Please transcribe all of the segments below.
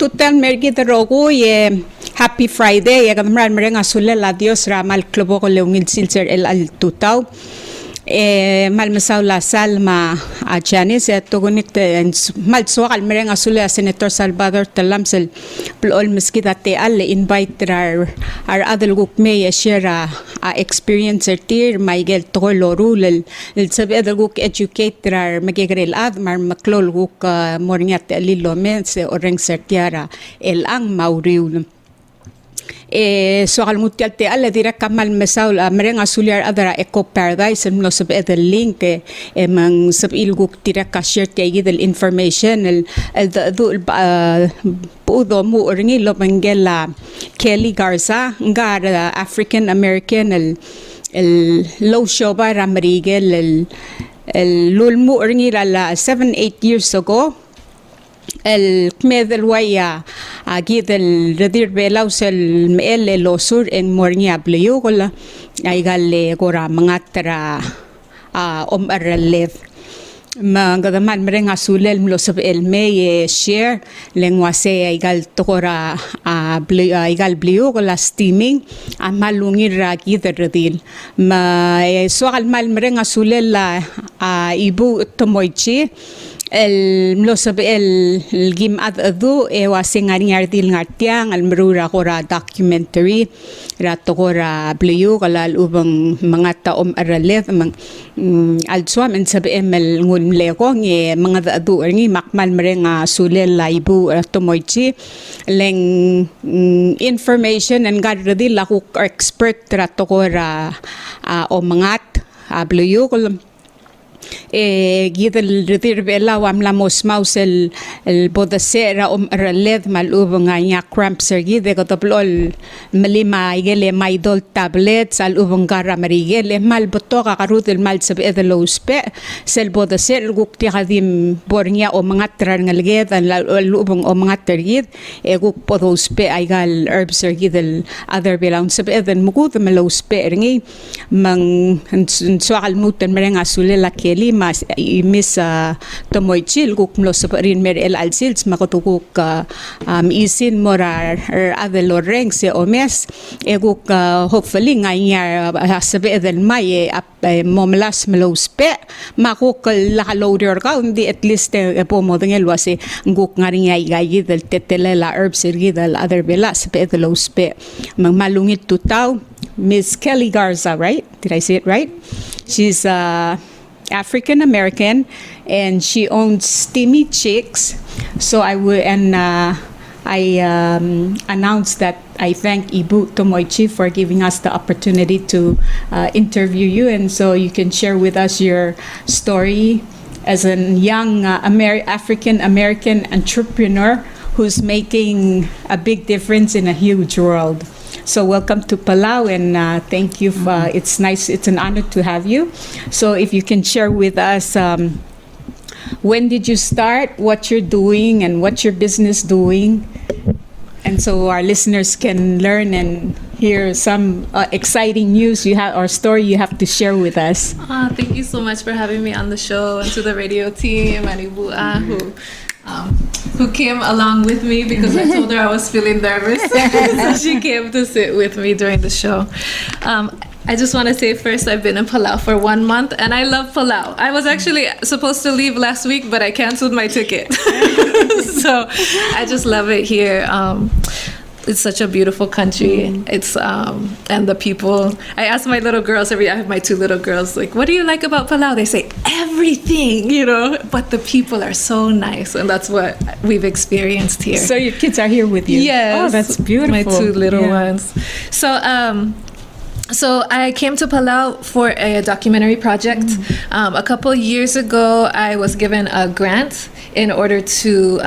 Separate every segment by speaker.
Speaker 1: total mergi rogo ye happy Friday ya kamran merenga sulle la Dios ramal klobo ko leungil silser el al tutau mal mesau la salma a Janice to connecte mal so al merenga sulle senator Salvador Talamsel plol meskita te al invite our other group me share a experience tir Miguel Tolorul el sabi other group educator magigrel ad mar maklol group morniat lilo mens oreng sertiara el ang mauriul so al mutialte alle direct kamal mesaul merenga suliar adara eco paradise no sabi the link mang sabi ilguk direct ka share tegi del information el pudo mo ringi lo mangela KELI GARZA ngar African American el low show ba ramarigel el lulmu ringi la 7-8 years ago el kmedel waya agid el redir Belau sel mel losur en mornia bleu kola ay galle gora mangatra aralev magadaman merenga sulel mlosab el me share lengua se ay gal tokora ay gal bleu kola steaming amalungir agid redil ma so al mal merenga sulel la ibu tomoichi el mlosab el gim adu wasing ngardil ngartiang al merura kora documentary rato kora bleu kala ubang mga taom aralev mang al swam en sabi emel ngun lego ngi mga adu ngi makmal merenga sulel la ibu tomoichi leng information and gadradil aku expert rato kora o mangat bleu kala gidel redir Belau amlamos maus el bodasera araled malubang nga cramps gide ko toplol malima igele maidol tablets al ubang gara marigele mal boto ka karutel mal sabi edelo uspe sel bodasel gukti kadim bornya o mga tran ngalged al ubang o mga tergid guk podo uspe aigal herbs gidel other Belau sabi eden mugud malo uspe ringi mang swakal mutan merenga sulela KELI mas Miss Tomoichi guk mlo saparin mer el alsils makotukuk isin morar other loreng se omes guk hopefully ngayar sabi del may momlas mlo spe makuk lakaloader ka undi at least po mo dengel wasi guk ngari ngay del tetelela herbs del other bela sabi del spe malungit tutaw Miss KELI GARZA, right? Did I say it right? She's African American and she owns Steamy Chicks. So I announced that I thank Ibu Tomoichi for giving us the opportunity to interview you, and so you can share with us your story as a young African American entrepreneur who's making a big difference in a huge world. So welcome to Palau, and thank you. It's nice. It's an honor to have you. So if you can share with us, when did you start, what you're doing, and what's your business doing, and so our listeners can learn and hear some exciting news you have or story you have to share with us.
Speaker 2: Thank you so much for having me on the show, and to the radio team and Ibua who came along with me because I told her I was feeling nervous. So she came to sit with me during the show. I just want to say first, I've been in Palau for 1 month and I love Palau. I was actually supposed to leave last week, but I canceled my ticket. So I just love it here. It's such a beautiful country. It's and the people. I ask my little girls I have my 2 little girls, like, what do you like about Palau? They say everything, but the people are so nice, and that's what we've experienced here.
Speaker 1: So your kids are here with you?
Speaker 2: Yes.
Speaker 1: Oh, that's beautiful.
Speaker 2: My 2 little ones. So I came to Palau for a documentary project. A couple years ago, I was given a grant in order to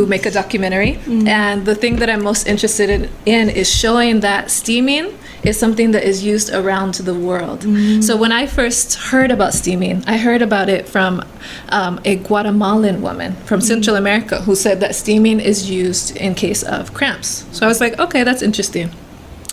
Speaker 2: make a documentary. And the thing that I'm most interested in is showing that steaming is something that is used around the world. So when I first heard about steaming, I heard about it from a Guatemalan woman from Central America who said that steaming is used in case of cramps. So I was like, okay, that's interesting.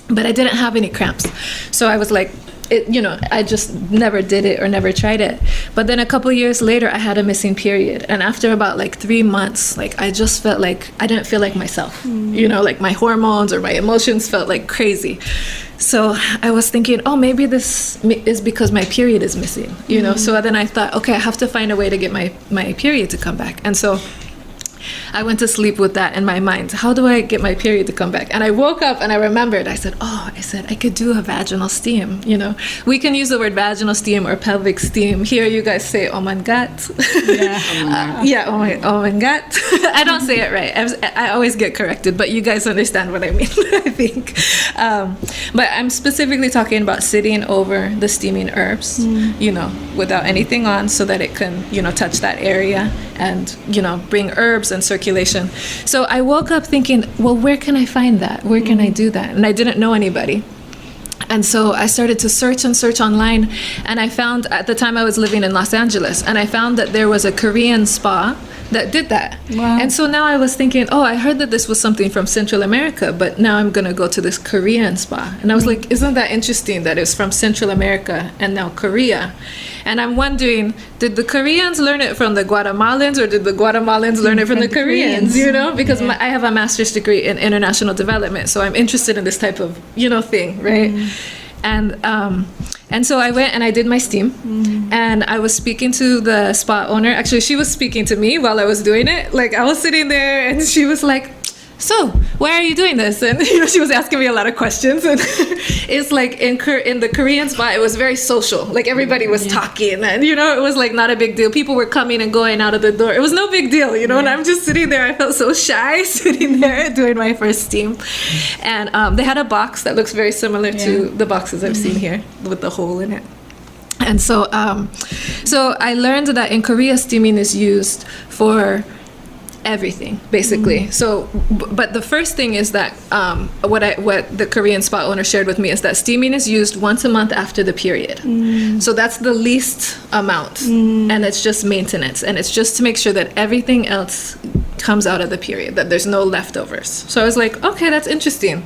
Speaker 2: But I didn't have any cramps. So I was like, I just never did it or never tried it. But then a couple years later, I had a missing period. And after about like 3 months, like I just felt like I didn't feel like myself, like my hormones or my emotions felt like crazy. So I was thinking, oh, maybe this is because my period is missing, So then I thought, okay, I have to find a way to get my period to come back. And so I went to sleep with that in my mind. How do I get my period to come back? And I woke up and I remembered, I said, I could do a vaginal steam, We can use the word vaginal steam or pelvic steam. Here you guys say, oh my God. Yeah, oh my God. I don't say it right. I always get corrected, but you guys understand what I mean, I think. But I'm specifically talking about sitting over the steaming herbs, without anything on so that it can, touch that area and, bring herbs and circulation. So I woke up thinking, well, where can I find that? Where can I do that? And I didn't know anybody. And so I started to search online, and I found, at the time I was living in Los Angeles, and I found that there was a Korean spa that did that.
Speaker 1: Wow.
Speaker 2: And so now I was thinking, I heard that this was something from Central America, but now I'm going to go to this Korean spa. And I was like, isn't that interesting that it's from Central America and now Korea? And I'm wondering, did the Koreans learn it from the Guatemalans, or did the Guatemalans learn it from the Koreans? Because I have a master's degree in international development, so I'm interested in this type of, thing, right? And so I went and I did my steam, and I was speaking to the spa owner. Actually, she was speaking to me while I was doing it. Like, I was sitting there and she was like, so why are you doing this? And she was asking me a lot of questions, and it's like in the Korean spa, it was very social. Like, everybody was talking, and it was like not a big deal. People were coming and going out of the door. It was no big deal, and I'm just sitting there. I felt so shy sitting there doing my first steam. And they had a box that looks very similar to the boxes I've seen here with the hole in it. And so I learned that in Korea, steaming is used for everything, basically. So, but the first thing is that what the Korean spa owner shared with me is that steaming is used once a month after the period. So that's the least amount, and it's just maintenance, and it's just to make sure that everything else comes out of the period, that there's no leftovers. So I was like, okay, that's interesting,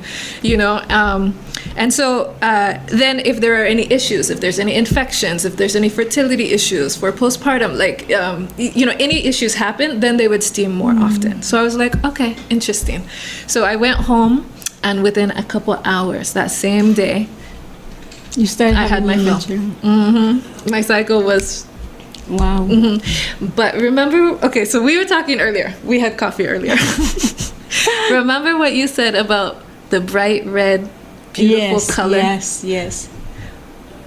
Speaker 2: and so then if there are any issues, if there's any infections, if there's any fertility issues for postpartum, like any issues happen, then they would steam more often. So I was like, okay, interesting. So I went home, and within a couple hours that same day, I had my fill. My cycle was
Speaker 1: wow.
Speaker 2: But remember, okay, so we were talking earlier. We had coffee earlier. Remember what you said about the bright red, beautiful color?
Speaker 1: Yes.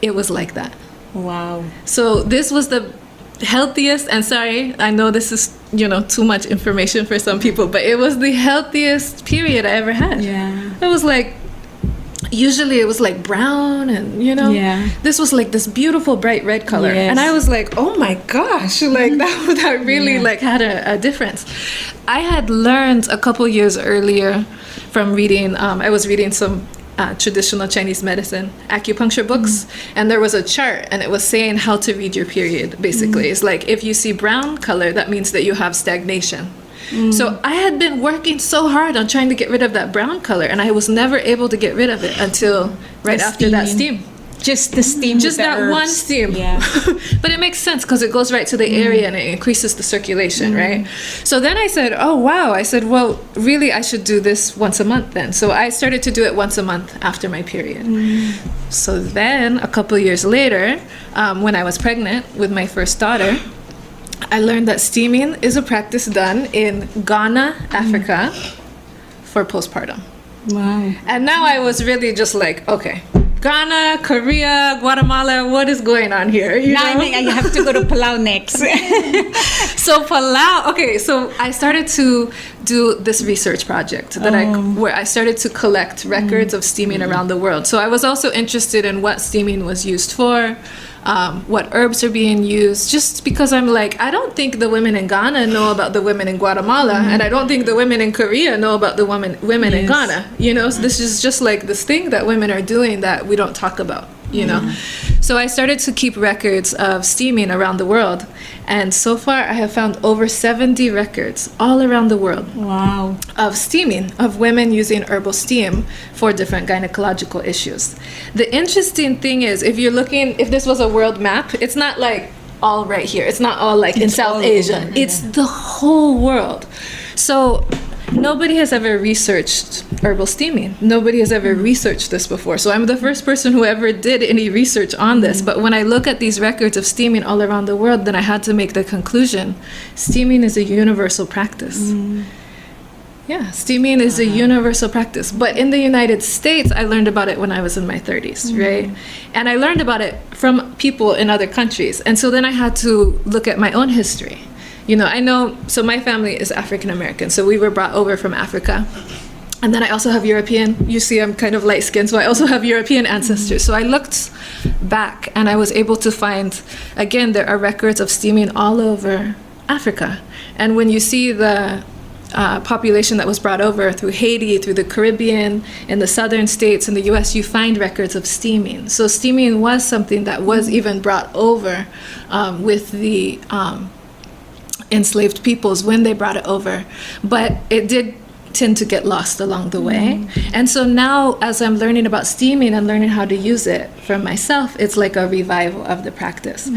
Speaker 2: It was like that.
Speaker 1: Wow.
Speaker 2: So this was the healthiest, and sorry, I know this is, too much information for some people, but it was the healthiest period I ever had.
Speaker 1: Yeah.
Speaker 2: It was like, usually it was like brown, and this was like this beautiful bright red color.
Speaker 1: Yes.
Speaker 2: And I was like, oh my gosh, like that really like had a difference. I had learned a couple years earlier from reading, I was reading some traditional Chinese medicine acupuncture books, and there was a chart, and it was saying how to read your period, basically. It's like, if you see brown color, that means that you have stagnation. So I had been working so hard on trying to get rid of that brown color, and I was never able to get rid of it until right after that steam.
Speaker 1: Just the steam.
Speaker 2: Just that
Speaker 1: herbs.
Speaker 2: one steam.
Speaker 1: Yeah.
Speaker 2: But it makes sense because it goes right to the area and it increases the circulation, right? So then I said, oh, wow. I said, well, really, I should do this once a month then. So I started to do it once a month after my period. So then a couple years later, when I was pregnant with my first daughter, I learned that steaming is a practice done in Ghana, Africa, for postpartum.
Speaker 1: Wow.
Speaker 2: And now I was really just like, okay, Ghana, Korea, Guatemala, what is going on here? You know?
Speaker 1: I have to go to Palau next.
Speaker 2: So Palau, okay, so I started to do this research project that where I started to collect records of steaming around the world. So I was also interested in what steaming was used for, what herbs are being used, just because I'm like, I don't think the women in Ghana know about the women in Guatemala, and I don't think the women in Korea know about the women in Ghana, you know? So this is just like this thing that women are doing that we don't talk about, you know. So I started to keep records of steaming around the world, and so far I have found over 70 records all around the world.
Speaker 1: Wow.
Speaker 2: Of steaming, of women using herbal steam for different gynecological issues. The interesting thing is, if this was a world map, it's not like all right here. It's not all like in South Asia. It's the whole world. So nobody has ever researched herbal steaming. Nobody has ever researched this before. So I'm the first person who ever did any research on this. But when I look at these records of steaming all around the world, then I had to make the conclusion, steaming is a universal practice. Yeah, steaming is a universal practice. But in the United States, I learned about it when I was in my 30s, right? And I learned about it from people in other countries. And so then I had to look at my own history. You know, so my family is African American, so we were brought over from Africa. And then I also have European, you see I'm kind of light skinned, so I also have European ancestors. So I looked back and I was able to find, again, there are records of steaming all over Africa. And when you see the population that was brought over through Haiti, through the Caribbean, in the southern states, in the US, you find records of steaming. So steaming was something that was even brought over with the enslaved peoples when they brought it over, but it did tend to get lost along the way. And so now, as I'm learning about steaming and learning how to use it for myself, it's like a revival of the practice.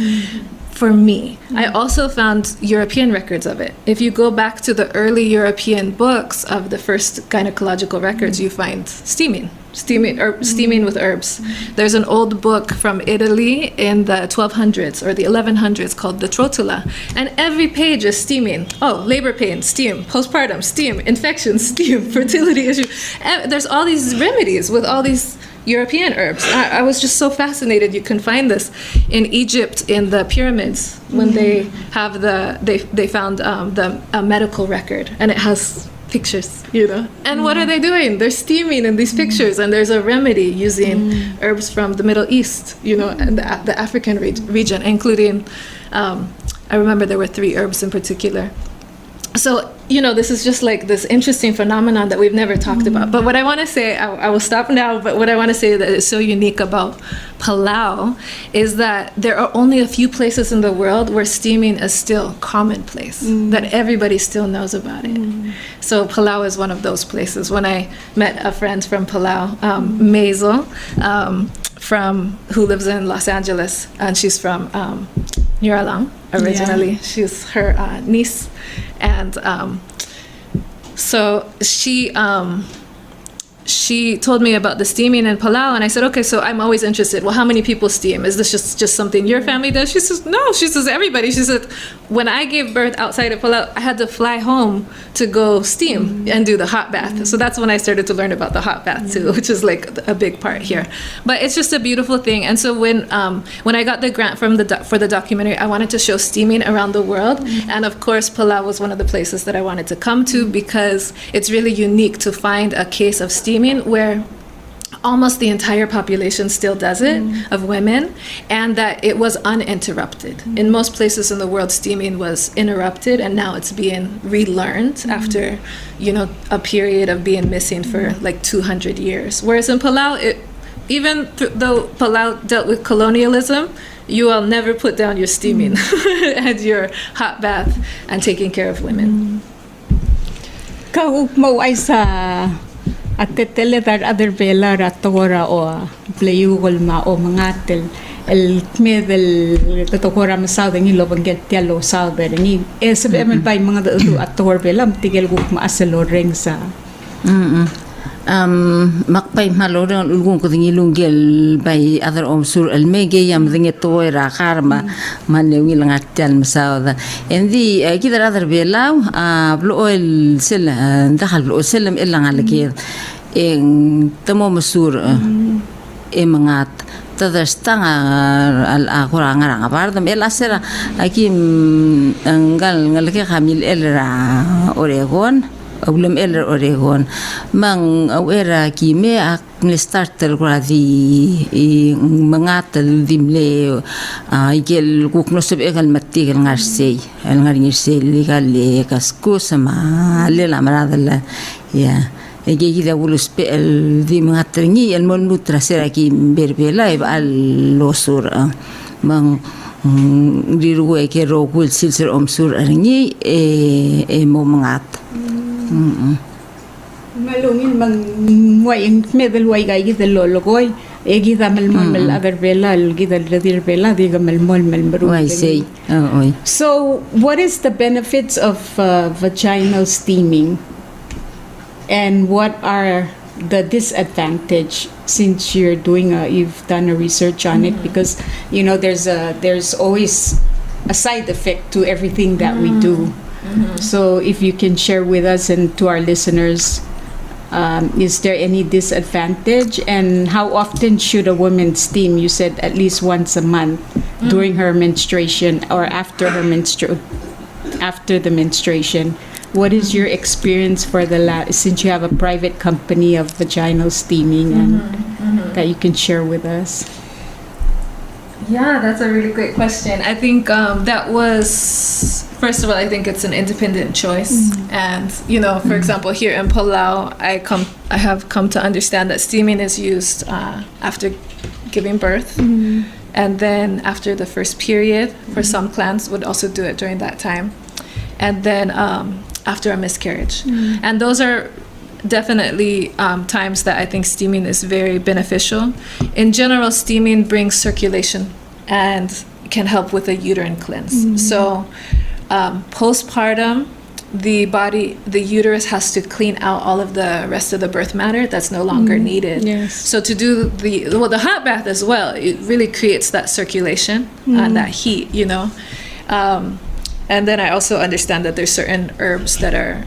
Speaker 2: For me, I also found European records of it. If you go back to the early European books of the first gynecological records, you find steaming with herbs. There's an old book from Italy in the 1200s or the 1100s called the Trotula, and every page is steaming. Oh, labor pain, steam. Postpartum, steam. Infection, steam. Fertility issue. There's all these remedies with all these European herbs. I was just so fascinated. You can find this in Egypt in the pyramids when they have they found a medical record, and it has pictures, you know. And what are they doing? They're steaming in these pictures, and there's a remedy using herbs from the Middle East, you know, and the African region, including, I remember there were 3 herbs in particular. So, you know, this is just like this interesting phenomenon that we've never talked about. But what I want to say, I will stop now, but what I want to say that is so unique about Palau is that there are only a few places in the world where steaming is still commonplace, that everybody still knows about it. So Palau is one of those places. When I met a friend from Palau, Maisel, who lives in Los Angeles, and she's from Nuralang originally. Yeah. She's her niece. And so she told me about the steaming in Palau, and I said, okay, so I'm always interested. Well, how many people steam? Is this just something your family does? She says, no. She says, everybody. She said, when I gave birth outside of Palau, I had to fly home to go steam and do the hot bath. So that's when I started to learn about the hot bath too, which is like a big part here. But it's just a beautiful thing. And so when I got the grant for the documentary, I wanted to show steaming around the world. And of course, Palau was one of the places that I wanted to come to because it's really unique to find a case of steaming where almost the entire population still does it, of women, and that it was uninterrupted. In most places in the world, steaming was interrupted, and now it's being relearned after, you know, a period of being missing for like 200 years. Whereas in Palau, even though Palau dealt with colonialism, you will never put down your steaming and your hot bath and taking care of women.
Speaker 1: Mo ay sa atetele dar other bela ratora o playugol ma o mangatel el medel tatokora masada ni lobangel tialo sauber ni sabi man bay mga ator bela tigel guk ma aselo ring sa
Speaker 3: makpay malorang ulgung ko dingi lunggel bay other sur el mege yam dingi toira karma manewi langatal masada endi kidar other belau blo el sel dakhal blo selam illa ngalakid en tamo masur emangat tadastang al akurang arang apardam el asera aki ngalake kamil elra Oregon Ulam eller Oregon mang awera kime ak starter gradi mangatal dimle igel kuknoseb egal matigel ngarsey el ngarsey legal kasku sama lela maradala ya gida ulus pe el di mengatringi el mon nutra sera ki berbela al losur mang diru ke ro kul silser omsur arngi mo mangat
Speaker 1: malungin mang way medel way gay gida lologoy gida mal aver bela gida dir bela diga mal maru.
Speaker 3: I say
Speaker 1: So what is the benefits of vaginal steaming, and what are the disadvantage, since you've done a research on it, because there's always a side effect to everything that we do. So if you can share with us and to our listeners, is there any disadvantage, and how often should a woman steam? You said at least once a month during her menstruation or after the menstruation. What is your experience for since you have a private company of vaginal steaming and that you can share with us?
Speaker 2: Yeah, that's a really great question. I think that was, first of all, I think it's an independent choice. And, for example, here in Palau, I have come to understand that steaming is used after giving birth. And then after the first period, for some clans would also do it during that time. And then after a miscarriage. And those are definitely times that I think steaming is very beneficial. In general, steaming brings circulation and can help with a uterine cleanse. So postpartum, the uterus has to clean out all of the rest of the birth matter that's no longer needed.
Speaker 1: Yes.
Speaker 2: So to do the hot bath as well, it really creates that circulation and that heat, and then I also understand that there's certain herbs that are,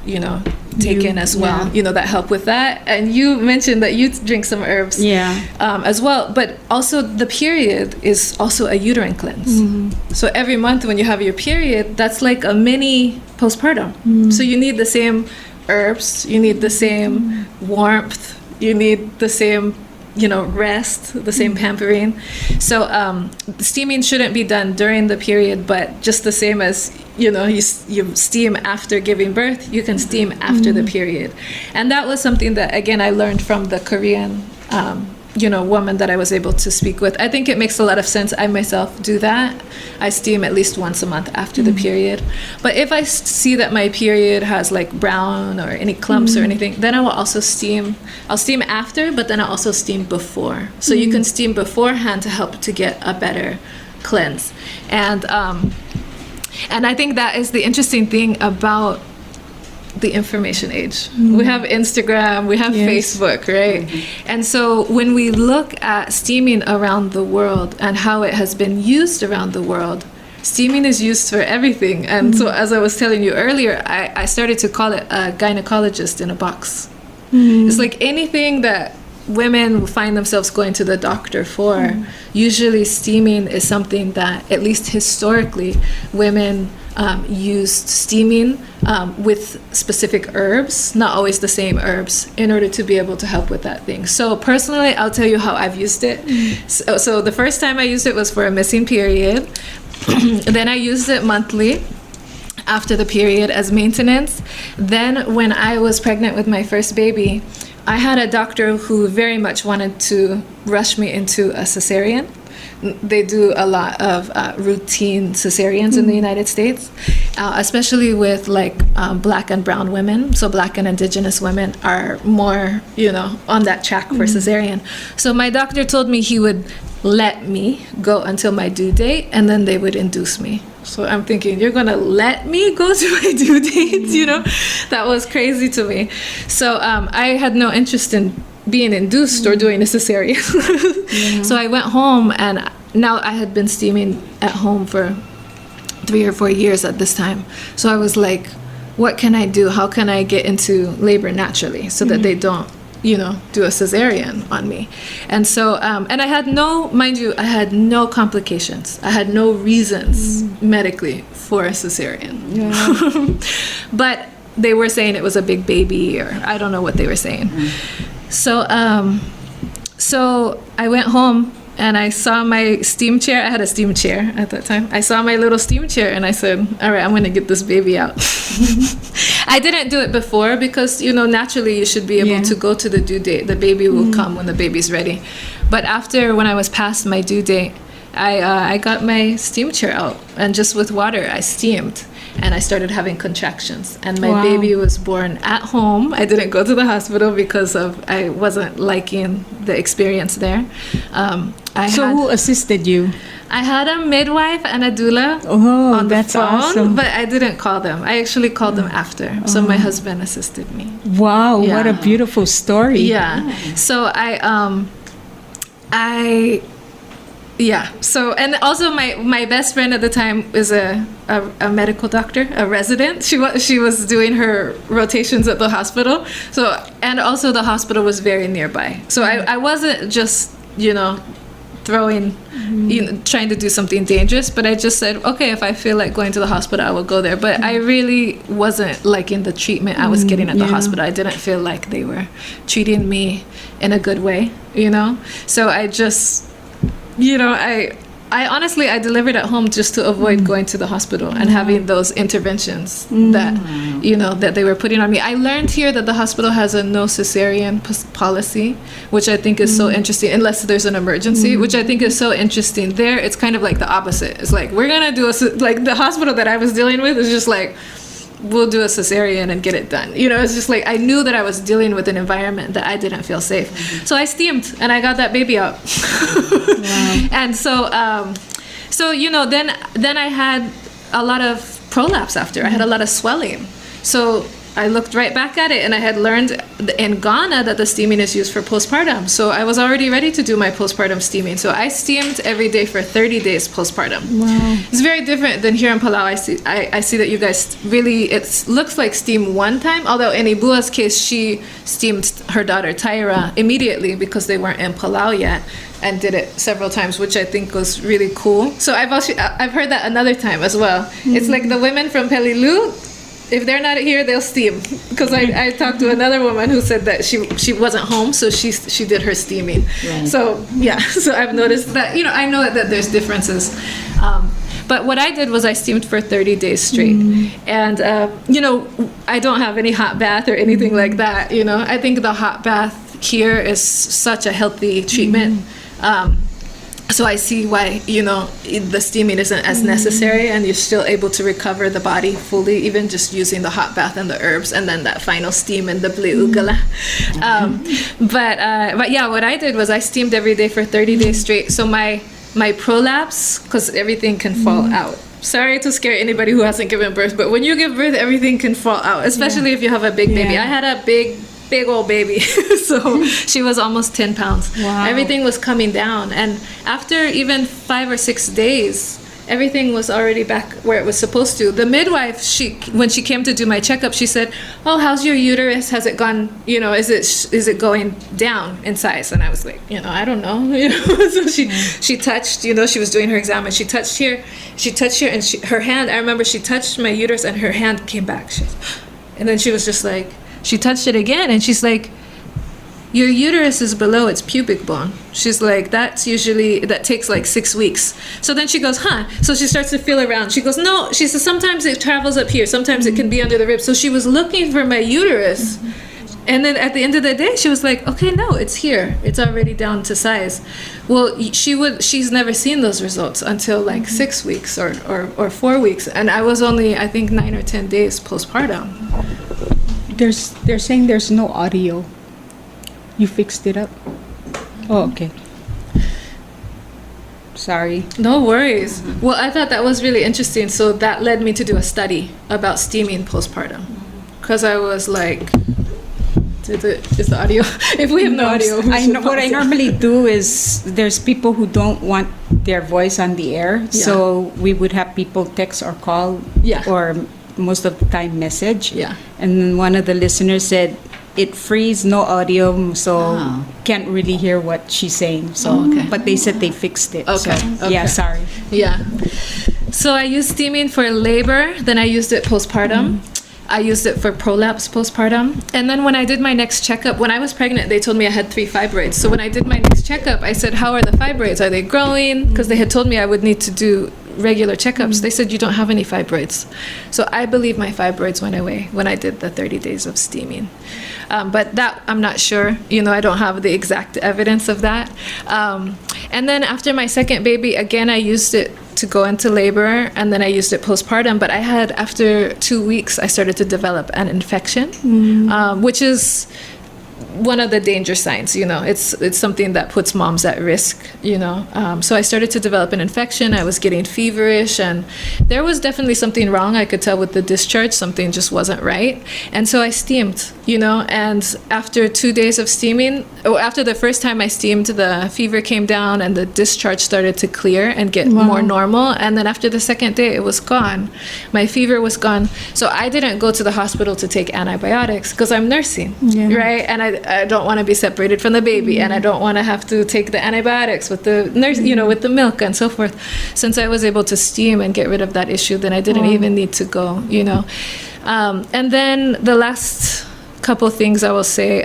Speaker 2: taken as well, that help with that. And you mentioned that you drink some herbs as well. But also the period is also a uterine cleanse. So every month when you have your period, that's like a mini postpartum. So you need the same herbs, you need the same warmth, you need the same rest, the same pampering. So steaming shouldn't be done during the period, but just the same as you steam after giving birth, you can steam after the period. And that was something that, again, I learned from the Korean woman that I was able to speak with. I think it makes a lot of sense. I myself do that. I steam at least once a month after the period. But if I see that my period has like brown or any clumps or anything, then I will also steam. I'll steam after, but then I'll also steam before. So you can steam beforehand to help to get a better cleanse. And I think that is the interesting thing about the information age. We have Instagram, we have Facebook, right? And so when we look at steaming around the world and how it has been used around the world, steaming is used for everything. And so as I was telling you earlier, I started to call it a gynecologist in a box. It's like anything that women find themselves going to the doctor for, usually steaming is something that, at least historically, women used steaming with specific herbs, not always the same herbs, in order to be able to help with that thing. So personally, I'll tell you how I've used it. So the first time I used it was for a missing period. Then I used it monthly after the period as maintenance. Then when I was pregnant with my first baby, I had a doctor who very much wanted to rush me into a cesarean. They do a lot of routine cesareans in the United States, especially with black and brown women. So black and indigenous women are more, on that track for cesarean. So my doctor told me he would let me go until my due date, and then they would induce me. So I'm thinking, you're gonna let me go to my due date? That was crazy to me. So I had no interest in being induced or doing a cesarean. So I went home, and now I had been steaming at home for 3 or 4 years at this time. So I was like, what can I do? How can I get into labor naturally so that they don't, do a cesarean on me? And so, and I had I had no complications. I had no reasons medically for a cesarean. But they were saying it was a big baby, or I don't know what they were saying. So I went home and I saw my steam chair. I had a steam chair at that time. I saw my little steam chair and I said, all right, I'm going to get this baby out. I didn't do it before because, you know, naturally you should be able to go to the due date. The baby will come when the baby's ready. But after, when I was past my due date, I got my steam chair out, and just with water I steamed, and I started having contractions, and my baby was born at home. I didn't go to the hospital because I wasn't liking the experience there.
Speaker 1: Who assisted you?
Speaker 2: I had a midwife and a doula on the phone,
Speaker 1: awesome.
Speaker 2: but I didn't call them. I actually called them after. So my husband assisted me.
Speaker 1: Wow, what a beautiful story.
Speaker 2: Yeah. So So, and also my best friend at the time is a medical doctor, a resident. She was doing her rotations at the hospital. So, and also the hospital was very nearby. So I wasn't just, you know, trying to do something dangerous, but I just said, okay, if I feel like going to the hospital, I will go there. But I really wasn't liking the treatment I was getting at the hospital. I didn't feel like they were treating me in a good way, you know? So I just, you know, I honestly, I delivered at home just to avoid going to the hospital and having those interventions that, you know, that they were putting on me. I learned here that the hospital has a no cesarean policy, which I think is so interesting, unless there's an emergency, which I think is so interesting. There, it's kind of like the opposite. It's like, we're going to do like the hospital that I was dealing with is just like, we'll do a cesarean and get it done. You know, it's just like, I knew that I was dealing with an environment that I didn't feel safe. So I steamed and I got that baby out. And so, you know, then I had a lot of prolapse after. I had a lot of swelling. So I looked right back at it, and I had learned in Ghana that the steaming is used for postpartum. So I was already ready to do my postpartum steaming. So I steamed every day for 30 days postpartum. Wow. It's very different than here in Palau. I see that you guys really, it looks like steam one time, although in Ibua's case, she steamed her daughter Tyra immediately because they weren't in Palau yet, and did it several times, which I think was really cool. So I've heard that another time as well. It's like the women from Peleliu, if they're not here, they'll steam. Because I talked to another woman who said that she wasn't home, so she did her steaming. Right. So yeah, so I've noticed that, you know, I know that there's differences. But what I did was I steamed for 30 days straight. And, you know, I don't have any hot bath or anything like that, you know. I think the hot bath here is such a healthy treatment. So I see why, you know, the steaming isn't as necessary, and you're still able to recover the body fully, even just using the hot bath and the herbs, and then that final steam and the bleu ugala. But yeah, what I did was I steamed every day for 30 days straight. So my prolapse, because everything can fall out. Sorry to scare anybody who hasn't given birth, but when you give birth, everything can fall out, especially if you have a big baby. I had a big old baby. So she was almost 10 pounds. Wow. Everything was coming down. And after even 5 or 6 days, everything was already back where it was supposed to. The midwife, when she came to do my checkup, she said, oh, how's your uterus? Has it gone, you know, is it going down in size? And I was like, you know, I don't know. You know? So she touched, you know, she was doing her exam, and she touched here, and her hand, I remember she touched my uterus and her hand came back. And then she was just like, she touched it again, and she's like, your uterus is below its pubic bone. She's like, that takes like 6 weeks. So then she goes, huh? So she starts to feel around. She goes, no. She says, sometimes it travels up here. Sometimes it can be under the ribs. So she was looking for my uterus. And then at the end of the day, she was like, okay, no, it's here. It's already down to size. Well, she's never seen those results until like 6 weeks or 4 weeks. And I was only, I think, 9 or 10 days postpartum.
Speaker 1: They're saying there's no audio. You fixed it up? Oh, okay. Sorry.
Speaker 2: No worries. Well, I thought that was really interesting. So that led me to do a study about steaming postpartum. Because I was like, is the audio? If we have no audio,
Speaker 1: what I normally do is, there's people who don't want their voice on the air. Yeah. So we would have people text or call, or most of the time message. Yeah. And one of the listeners said, it frees, no audio, so can't really hear what she's saying. So, but they said they fixed it. Okay. So, yeah, sorry.
Speaker 2: Yeah. So I used steaming for labor, then I used it postpartum. I used it for prolapse postpartum. And then when I did my next checkup, when I was pregnant, they told me I had 3 fibroids. So when I did my next checkup, I said, how are the fibroids? Are they growing? Because they had told me I would need to do regular checkups. They said, you don't have any fibroids. So I believe my fibroids went away when I did the 30 days of steaming. But that, I'm not sure. You know, I don't have the exact evidence of that. And then after my second baby, again, I used it to go into labor, and then I used it postpartum. But I had, after 2 weeks, I started to develop an infection, which is one of the danger signs. You know, it's something that puts moms at risk, you know. So I started to develop an infection. I was getting feverish, and there was definitely something wrong. I could tell with the discharge, something just wasn't right. And so I steamed, you know, and after 2 days of steaming, after the first time I steamed, the fever came down and the discharge started to clear and get more normal. And then after the second day, it was gone. My fever was gone. So I didn't go to the hospital to take antibiotics because I'm nursing, right? And I don't want to be separated from the baby, and I don't want to have to take the antibiotics with the nurse, you know, with the milk and so forth. Since I was able to steam and get rid of that issue, then I didn't even need to go, you know. And then the last couple things I will say,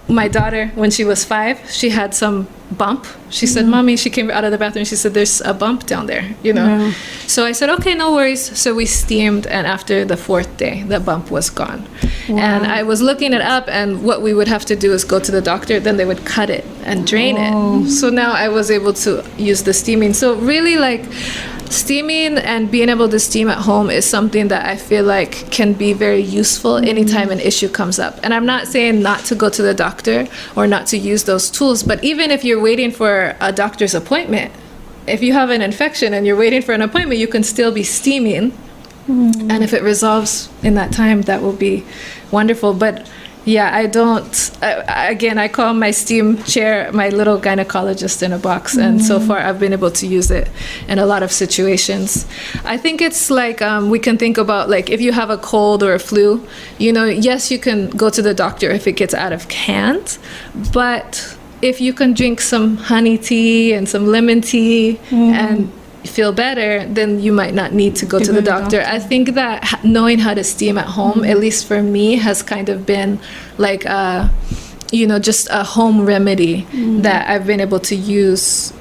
Speaker 2: my daughter, when she was 5, she had some bump. She said, Mommy, she came out of the bathroom, she said, there's a bump down there, you know. So I said, okay, no worries. So we steamed, and after the 4th day, the bump was gone. And I was looking it up, and what we would have to do is go to the doctor, then they would cut it and drain it. So now I was able to use the steaming. So really, like, steaming and being able to steam at home is something that I feel like can be very useful anytime an issue comes up. And I'm not saying not to go to the doctor or not to use those tools, but even if you're waiting for a doctor's appointment, if you have an infection and you're waiting for an appointment, you can still be steaming. And if it resolves in that time, that will be wonderful. But yeah, again, I call my steam chair my little gynecologist in a box. And so far, I've been able to use it in a lot of situations. I think it's like, we can think about, like, if you have a cold or a flu, you know, yes, you can go to the doctor if it gets out of hand. But if you can drink some honey tea and some lemon tea and feel better, then you might not need to go to the doctor. I think that knowing how to steam at home, at least for me, has kind of been like you know, just a home remedy that I've been able to use,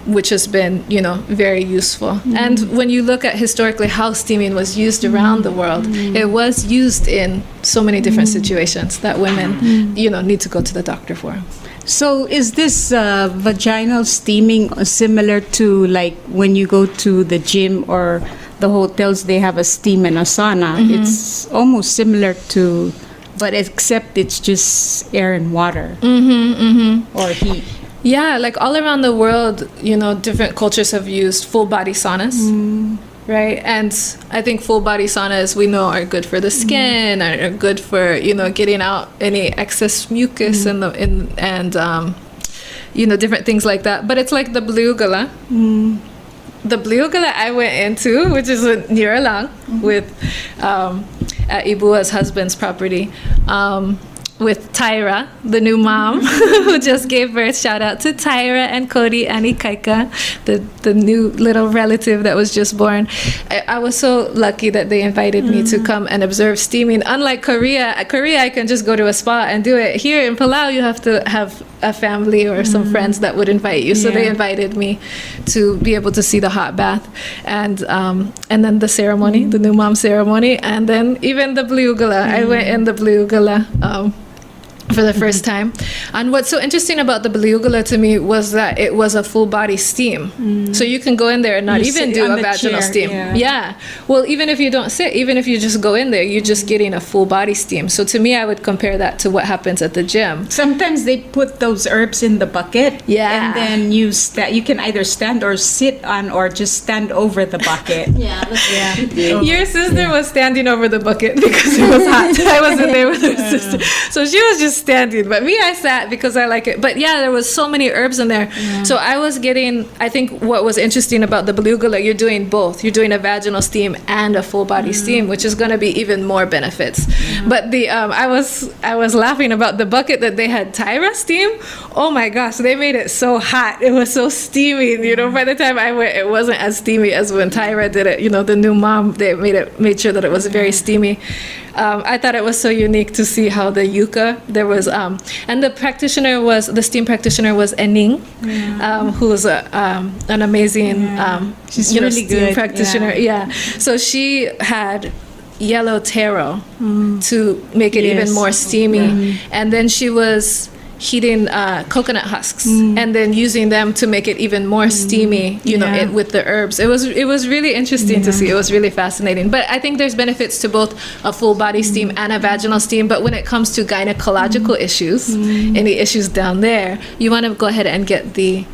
Speaker 2: which has been, you know, very useful. And when you look at historically how steaming was used around the world, it was used in so many different situations that women, you know, need to go to the doctor for.
Speaker 1: So is this vaginal steaming similar to, like, when you go to the gym or the hotels, they have a steam and a sauna? It's almost similar to, but except it's just air and water or heat.
Speaker 2: Yeah, like all around the world, you know, different cultures have used full body saunas. Right, and I think full body saunas, we know, are good for the skin, are good for, you know, getting out any excess mucus and you know, different things like that. But it's like the Belau. The Belau I went into, which is near Lang, with at Ibua's husband's property. With Tyra, the new mom who just gave birth. Shout out to Tyra and Cody and Ikaika, the new little relative that was just born. I was so lucky that they invited me to come and observe steaming. Unlike Korea, I can just go to a spa and do it. Here in Palau, you have to have a family or some friends that would invite you. So they invited me to be able to see the hot bath and then the ceremony, the new mom ceremony, and then even the Belau. I went in the Belau for the first time. And what's so interesting about the Belau to me was that it was a full body steam. So you can go in there and not even do a vaginal steam. Well, even if you don't sit, even if you just go in there, you're just getting a full body steam. So to me, I would compare that to what happens at the gym.
Speaker 1: Sometimes they put those herbs in the bucket. And then you can either stand or sit on, or just stand over the bucket.
Speaker 2: Your sister was standing over the bucket because it was hot. I wasn't there with her sister. So she was just standing, but me, I sat because I like it. But yeah, there was so many herbs in there. So I was getting, I think what was interesting about the beluga, like you're doing both. You're doing a vaginal steam and a full body steam, which is going to be even more benefits. But the I was laughing about the bucket that they had Tyra steam. Oh my gosh, they made it so hot. It was so steamy. You know, by the time I went, it wasn't as steamy as when Tyra did it. You know, the new mom, they made sure that it was very steamy. I thought it was so unique to see how the yucca, there was, and the steam practitioner was Ening, who was an amazing,
Speaker 1: She's
Speaker 2: you know,
Speaker 1: really
Speaker 2: steam
Speaker 1: good.
Speaker 2: practitioner. Yeah. So she had yellow taro to make it even
Speaker 1: Yes.
Speaker 2: more steamy. And then she was heating coconut husks and then using them to make it even more steamy, you know, with the herbs. It was really interesting to see. It was really fascinating. But I think there's benefits to both a full body steam and a vaginal steam. But when it comes to gynecological issues, any issues down there, you want to go ahead and get the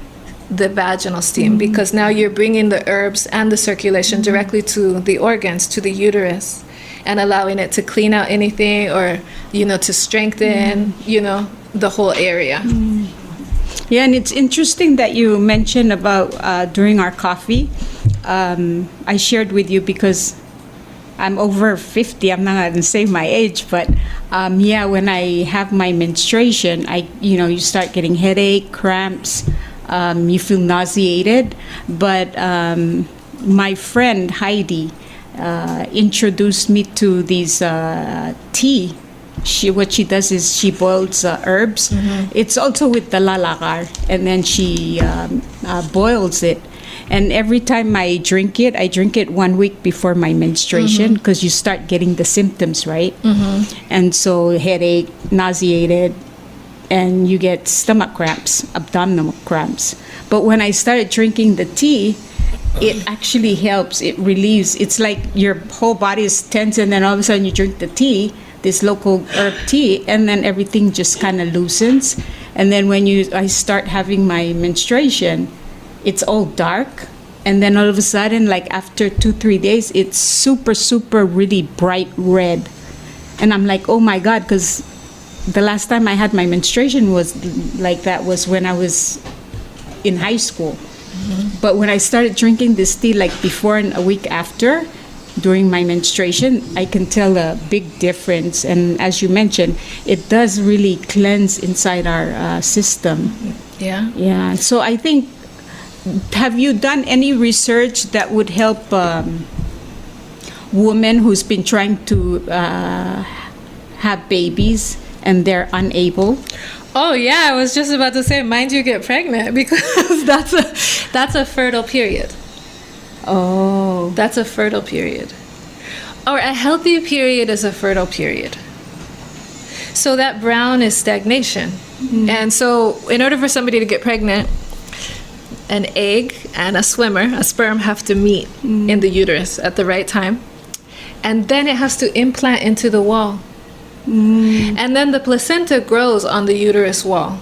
Speaker 2: vaginal steam, because now you're bringing the herbs and the circulation directly to the organs, to the uterus, and allowing it to clean out anything, or, you know, to strengthen, you know, the whole area.
Speaker 1: Yeah, and it's interesting that you mentioned about during our coffee. I shared with you because I'm over 50. I'm not going to say my age, but yeah, when I have my menstruation, you start getting headache, cramps, you feel nauseated. But my friend Heidi introduced me to these tea. What she does is she boils herbs. It's also with the lalakar, and then she boils it. And every time I drink it 1 week before my menstruation, because you start getting the symptoms, right? And so headache, nauseated, and you get stomach cramps, abdominal cramps. But when I started drinking the tea, it actually helps. It relieves. It's like your whole body is tense, and then all of a sudden you drink the tea, this local herb tea, and then everything just kind of loosens. And then when I start having my menstruation, it's all dark, and then all of a sudden, like after 2-3 days, it's super really bright red. And I'm like, oh my God, because the last time I had my menstruation was like that was when I was in high school. But when I started drinking this tea, like before and a week after, during my menstruation, I can tell a big difference. And as you mentioned, it does really cleanse inside our system. Yeah. So I think, have you done any research that would help women who's been trying to have babies and they're unable?
Speaker 2: Oh yeah, I was just about to say, mind you get pregnant, because that's a fertile period.
Speaker 1: Oh.
Speaker 2: That's a fertile period. Or a healthy period is a fertile period. So that brown is stagnation. And so in order for somebody to get pregnant, an egg and a sperm have to meet in the uterus at the right time. And then it has to implant into the wall. And then the placenta grows on the uterus wall.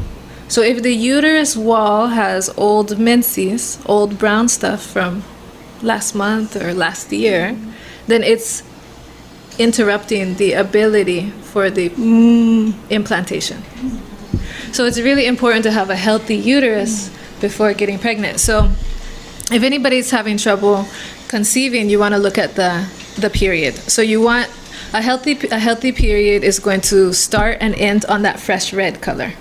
Speaker 2: So if the uterus wall has old menses, old brown stuff from last month or last year, then it's interrupting the ability for the implantation. So it's really important to have a healthy uterus before getting pregnant. So if anybody's having trouble conceiving, you want to look at the period. So you want a healthy period is going to start and end on that fresh red color.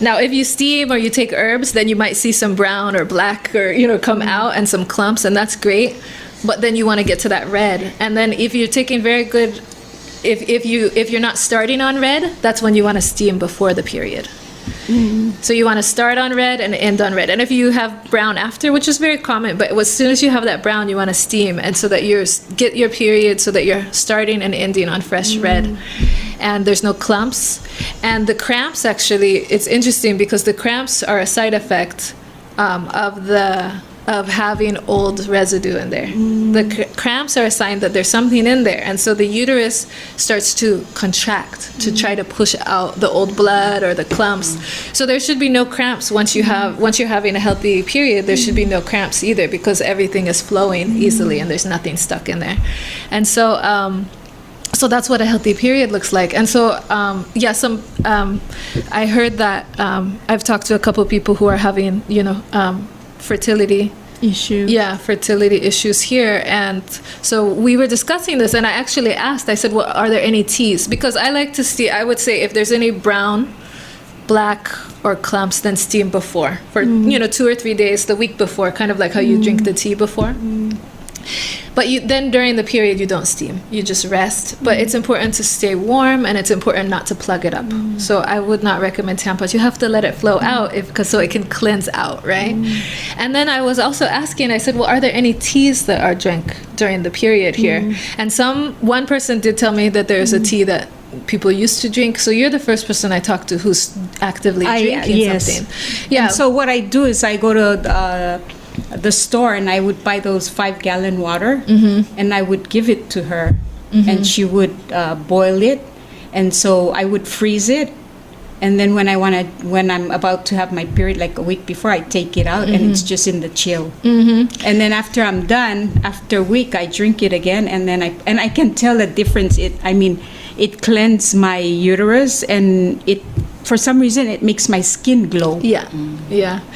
Speaker 2: Now, if you steam or you take herbs, then you might see some brown or black or, come out, and some clumps, and that's great. But then you want to get to that red. And then if you're taking very good, if you're not starting on red, that's when you want to steam before the period. So you want to start on red and end on red. And if you have brown after, which is very common, but as soon as you have that brown, you want to steam, and so that you get your period, so that you're starting and ending on fresh red. And there's no clumps. And the cramps, actually, it's interesting because the cramps are a side effect of having old residue in there. The cramps are a sign that there's something in there, and so the uterus starts to contract to try to push out the old blood or the clumps. So there should be no cramps once you're having a healthy period. There should be no cramps either, because everything is flowing easily and there's nothing stuck in there. And so So that's what a healthy period looks like. And so, I heard that I've talked to a couple of people who are having, fertility
Speaker 1: Issue.
Speaker 2: yeah, fertility issues here. And so we were discussing this, and I actually asked, I said, well, are there any teas? Because I like to steam, I would say if there's any brown, black, or clumps, then steam before for 2 or 3 days, the week before, kind of like how you drink the tea before. But then during the period, you don't steam. You just rest. But it's important to stay warm, and it's important not to plug it up. So I would not recommend tampons. You have to let it flow out so it can cleanse out, right? And then I was also asking, I said, well, are there any teas that are drank during the period here? And one person did tell me that there's a tea that people used to drink. So you're the first person I talked to who's actively drinking something. Yeah.
Speaker 1: And so what I do is I go to the store, and I would buy those 5-gallon water, and I would give it to her, and she would boil it, and so I would freeze it, and then when I'm about to have my period, like a week before, I take it out, and it's just in the chill, and then after I'm done, after a week, I drink it again, and then I can tell a difference. It cleanses my uterus, and for some reason, it makes my skin glow.
Speaker 2: Yeah.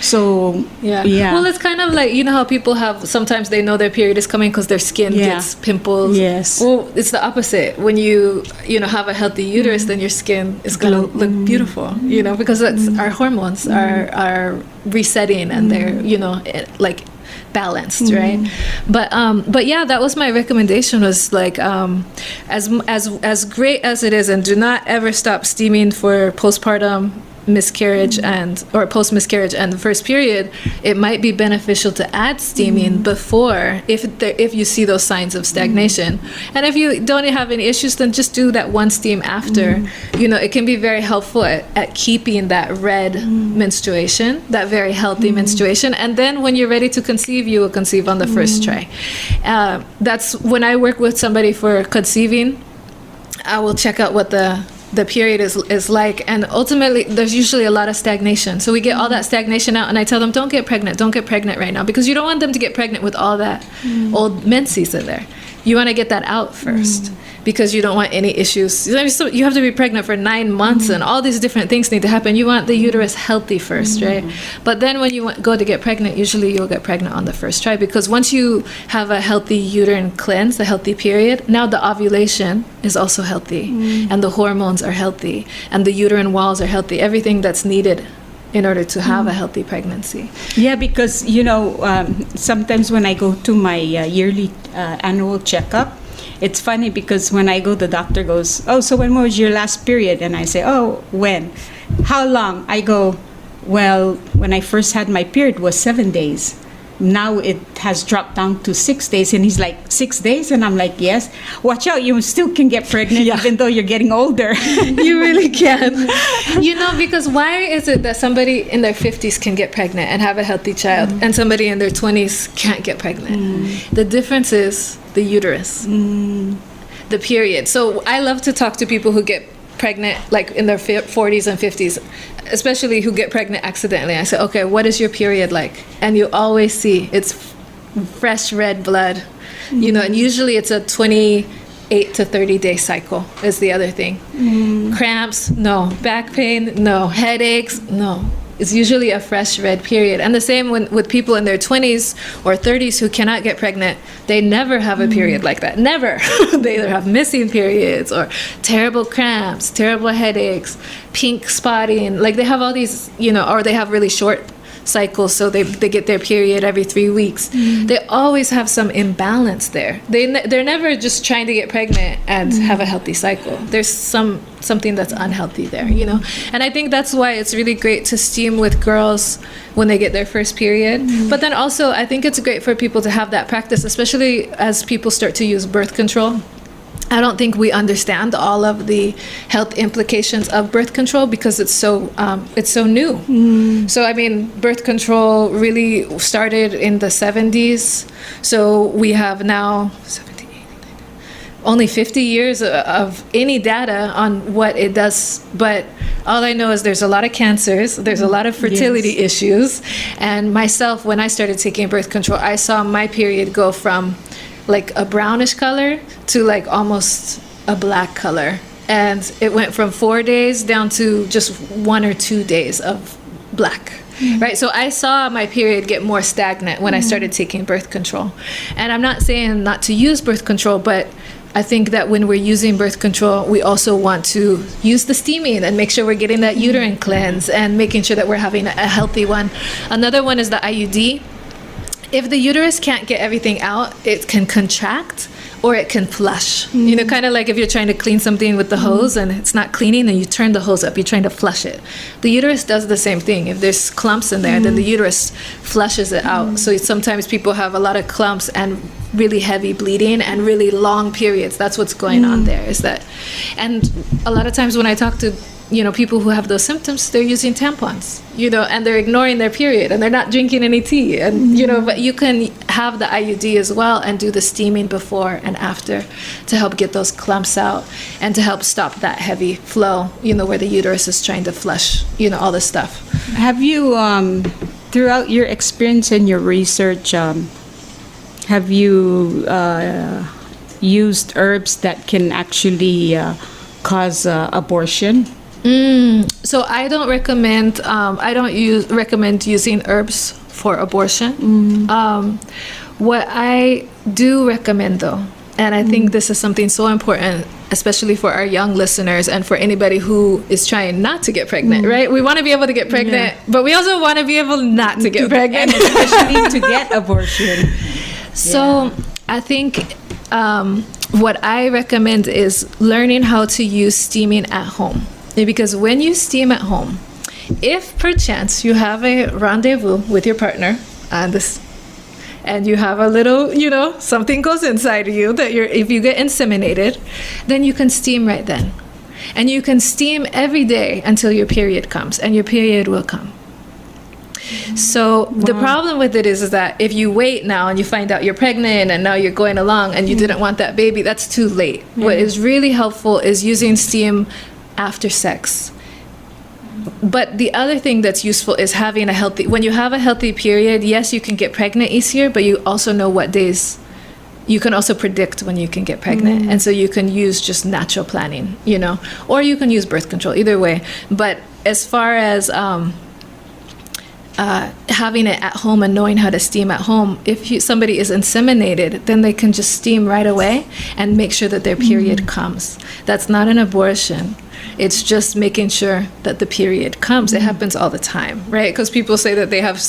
Speaker 1: So,
Speaker 2: yeah. Well, it's kind of like, how people sometimes they know their period is coming because their skin gets pimples.
Speaker 1: Yes.
Speaker 2: Well, it's the opposite. When you have a healthy uterus, then your skin is going to look beautiful, because that's our hormones are resetting, and they're, like balanced, right? But yeah, that was my recommendation, was like as great as it is, and do not ever stop steaming for postpartum miscarriage or post miscarriage and the first period. It might be beneficial to add steaming before if you see those signs of stagnation. And if you don't have any issues, then just do that one steam after. It can be very helpful at keeping that red menstruation, that very healthy menstruation. And then when you're ready to conceive, you will conceive on the first try. That's when I work with somebody for conceiving, I will check out what the period is like, and ultimately there's usually a lot of stagnation, so we get all that stagnation out, and I tell them, don't get pregnant right now, because you don't want them to get pregnant with all that old menses in there. You want to get that out first, because you don't want any issues. So you have to be pregnant for 9 months, and all these different things need to happen. You want the uterus healthy first, right? But then when you go to get pregnant, usually you'll get pregnant on the first try, because once you have a healthy uterine cleanse, a healthy period, now the ovulation is also healthy, and the hormones are healthy, and the uterine walls are healthy. Everything that's needed in order to have a healthy pregnancy.
Speaker 1: Yeah, because sometimes when I go to my yearly annual checkup, it's funny because when I go, the doctor goes, "Oh, so when was your last period?" And I say, "Oh, when? How long?" I go, "Well, when I first had my period was 7 days. Now it has dropped down to 6 days." And he's like, 6 days? And I'm like, yes. Watch out, you still can get pregnant even though you're getting older.
Speaker 2: You really can. Because why is it that somebody in their 50s can get pregnant and have a healthy child, and somebody in their 20s can't get pregnant? The difference is the uterus, the period. So I love to talk to people who get pregnant like in their 40s and 50s, especially who get pregnant accidentally. I say, okay, what is your period like? And you always see it's fresh red blood, and usually it's a 28 to 30 day cycle is the other thing. Cramps, no. Back pain, no. Headaches, no. It's usually a fresh red period. And the same with people in their 20s or 30s who cannot get pregnant. They never have a period like that. Never. They either have missing periods or terrible cramps, terrible headaches, pink spotting. Like they have all these, or they have really short cycles, so they get their period every 3 weeks. They always have some imbalance there. They're never just trying to get pregnant and have a healthy cycle. There's something that's unhealthy there, And I think that's why it's really great to steam with girls when they get their first period. But then also I think it's great for people to have that practice, especially as people start to use birth control. I don't think we understand all of the health implications of birth control because it's so new. So I mean, birth control really started in the 70s. So we have now 70, 80, 90, only 50 years of any data on what it does. But all I know is there's a lot of cancers, there's a lot of fertility issues. And myself, when I started taking birth control, I saw my period go from like a brownish color to like almost a black color. And it went from 4 days down to just 1 or 2 days of black. Right, so I saw my period get more stagnant when I started taking birth control. And I'm not saying not to use birth control, but I think that when we're using birth control, we also want to use the steaming and make sure we're getting that uterine cleanse and making sure that we're having a healthy one. Another one is the IUD. If the uterus can't get everything out, it can contract or it can flush. You know, kind of like if you're trying to clean something with the hose and it's not cleaning, then you turn the hose up, you're trying to flush it. The uterus does the same thing. If there's clumps in there, then the uterus flushes it out. So sometimes people have a lot of clumps and really heavy bleeding and really long periods. That's what's going on there, is that. And a lot of times when I talk to people who have those symptoms, they're using tampons, and they're ignoring their period and they're not drinking any tea. And, but you can have the IUD as well and do the steaming before and after to help get those clumps out and to help stop that heavy flow, where the uterus is trying to flush, all this stuff.
Speaker 1: Have you, throughout your experience and your research, have you used herbs that can actually cause abortion?
Speaker 2: So I don't recommend. I don't recommend using herbs for abortion. What I do recommend, though, and I think this is something so important, especially for our young listeners and for anybody who is trying not to get pregnant. Right? We want to be able to get pregnant, but we also want to be able not to get pregnant,
Speaker 1: and especially to get abortion.
Speaker 2: So I think what I recommend is learning how to use steaming at home. Because when you steam at home, if perchance you have a rendezvous with your partner and you have a little, something goes inside of you that if you get inseminated, then you can steam right then. And you can steam every day until your period comes, and your period will come. So the problem with it is that if you wait now and you find out you're pregnant and now you're going along and you didn't want that baby, that's too late. What is really helpful is using steam after sex. But the other thing that's useful is having when you have a healthy period, yes, you can get pregnant easier, but you also know what days. You can also predict when you can get pregnant. And so you can use just natural planning, or you can use birth control, either way. But as far as having it at home and knowing how to steam at home, if somebody is inseminated, then they can just steam right away and make sure that their period comes. That's not an abortion. It's just making sure that the period comes. It happens all the time, right? Because people say that they have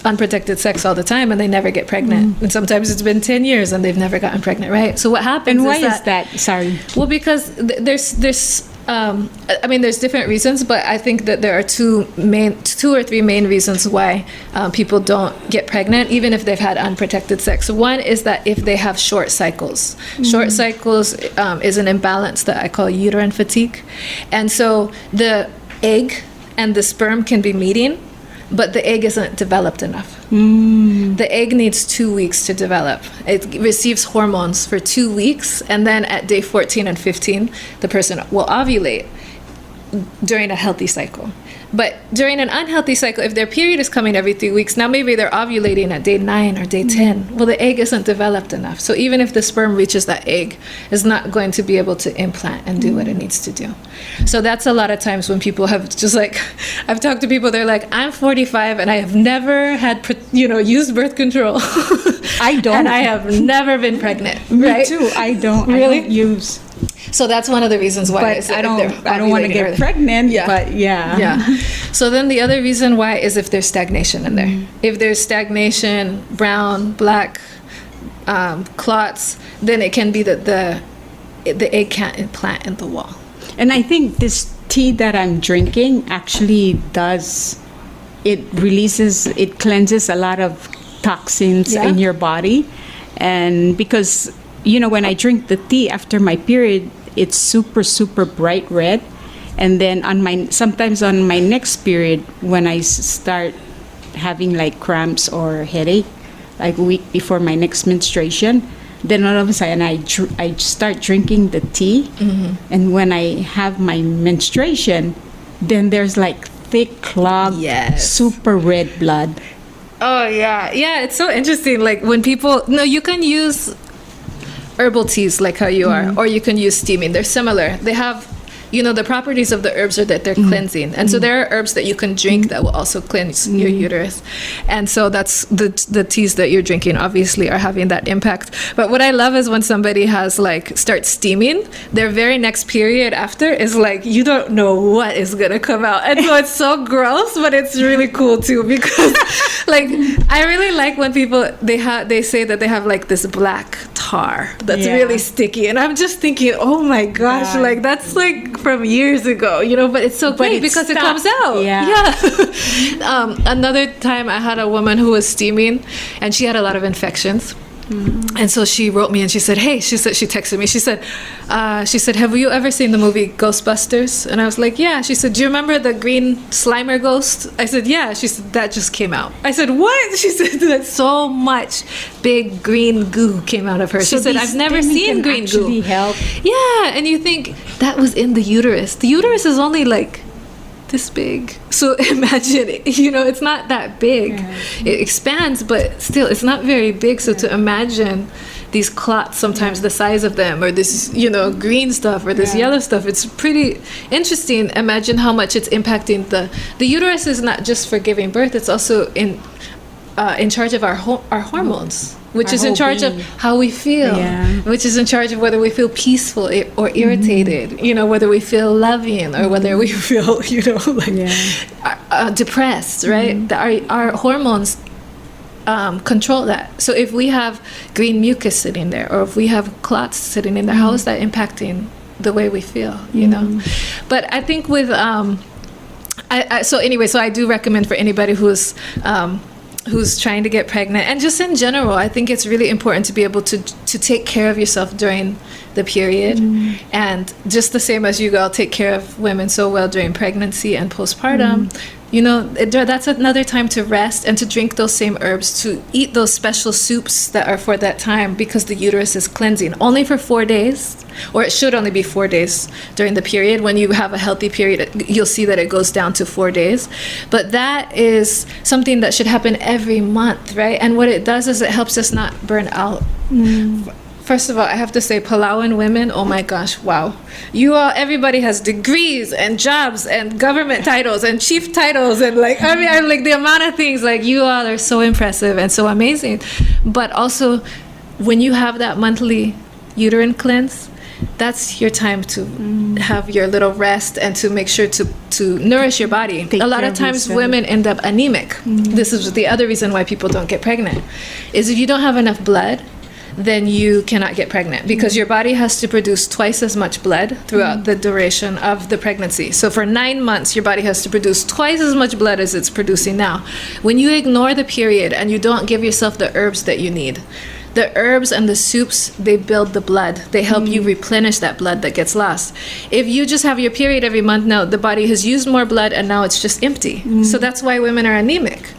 Speaker 2: unprotected sex all the time, and they never get pregnant. And sometimes it's been 10 years and they've never gotten pregnant, right? So what happens
Speaker 1: and why is that? Sorry.
Speaker 2: Well, because there's different reasons, but I think that there are two or three main reasons why people don't get pregnant, even if they've had unprotected sex. One is that if they have short cycles. Short cycles is an imbalance that I call uterine fatigue. And so the egg and the sperm can be meeting, but the egg isn't developed enough. The egg needs 2 weeks to develop. It receives hormones for 2 weeks, and then at day 14 and 15, the person will ovulate during a healthy cycle. But during an unhealthy cycle, if their period is coming every 3 weeks, now maybe they're ovulating at day 9 or day 10. Well, the egg isn't developed enough. So even if the sperm reaches that egg, it's not going to be able to implant and do what it needs to do. So that's a lot of times when people have just I've talked to people, they're like, I'm 45 and I have never had, used birth control.
Speaker 1: I don't.
Speaker 2: And I have never been pregnant.
Speaker 1: Me
Speaker 2: right?
Speaker 1: too. I don't.
Speaker 2: Really?
Speaker 1: I don't use.
Speaker 2: So that's one of the reasons why.
Speaker 1: But I don't want to get pregnant.
Speaker 2: Yeah.
Speaker 1: But yeah.
Speaker 2: So then the other reason why is if there's stagnation in there. If there's stagnation, brown, black, clots, then it can be that the egg can't implant in the wall.
Speaker 1: And I think this tea that I'm drinking actually it cleanses a lot of toxins in your body. And because, when I drink the tea after my period, it's super, super bright red. And then sometimes on my next period, when I start having like cramps or headache, like a week before my next menstruation, then all of a sudden I start drinking the tea. And when I have my menstruation, then there's like thick clogged, super red blood.
Speaker 2: Oh yeah, it's so interesting. Like when people, you can use herbal teas like how you are, or you can use steaming. They're similar. They have, you know, the properties of the herbs are that they're cleansing. And so there are herbs that you can drink that will also cleanse your uterus. And so that's the teas that you're drinking obviously are having that impact. But what I love is when somebody has like starts steaming, their very next period after is like, you don't know what is gonna come out. And so it's so gross, but it's really cool too, because like I really like when people they say that they have like this black tar that's really sticky, and I'm just thinking, oh my gosh, like that's like from years ago, you know, but it's so great because it comes out. Another time I had a woman who was steaming and she had a lot of infections. And so she wrote me and she said, hey, she texted me, she said, have you ever seen the movie Ghostbusters? And I was like, yeah. She said, do you remember the green Slimer ghost? I said, yeah. She said, that just came out. I said, what? She said that so much big green goo came out of her. She said, I've never seen green goo. Help. Yeah, and you think that was in the uterus. The uterus is only like this big. So imagine, you know, it's not that big. It expands, but still it's not very big. So to imagine these clots, sometimes the size of them, or this, you know, green stuff or this yellow stuff, it's pretty interesting. Imagine how much it's impacting the uterus. Is not just for giving birth, it's also in charge of our hormones, which is in charge of how we feel, which is in charge of whether we feel peaceful or irritated, you know, whether we feel loving or whether we feel, you know, like depressed, right? Our hormones control that. So if we have green mucus sitting there, or if we have clots sitting in there, how is that impacting the way we feel, you know? But I think with, so I do recommend for anybody who's trying to get pregnant, and just in general, I think it's really important to be able to take care of yourself during the period. And just the same as you all take care of women so well during pregnancy and postpartum, you know, that's another time to rest and to drink those same herbs, to eat those special soups that are for that time, because the uterus is cleansing only for 4 days, or it should only be 4 days during the period. When you have a healthy period, you'll see that it goes down to 4 days. But that is something that should happen every month, right? And what it does is it helps us not burn out. First of all, I have to say, Palauan women, oh my gosh, wow. You all, everybody has degrees and jobs and government titles and chief titles, and like, I mean, I'm like, the amount of things, like, you all are so impressive and so amazing. But also, when you have that monthly uterine cleanse, that's your time to have your little rest and to make sure to nourish your body. A lot of times women end up anemic. This is the other reason why people don't get pregnant, is if you don't have enough blood, then you cannot get pregnant, because your body has to produce twice as much blood throughout the duration of the pregnancy. So for 9 months, your body has to produce twice as much blood as it's producing now. When you ignore the period and you don't give yourself the herbs that you need, the herbs and the soups, they build the blood. They help you replenish that blood that gets lost. If you just have your period every month, now the body has used more blood and now it's just empty. So that's why women are anemic.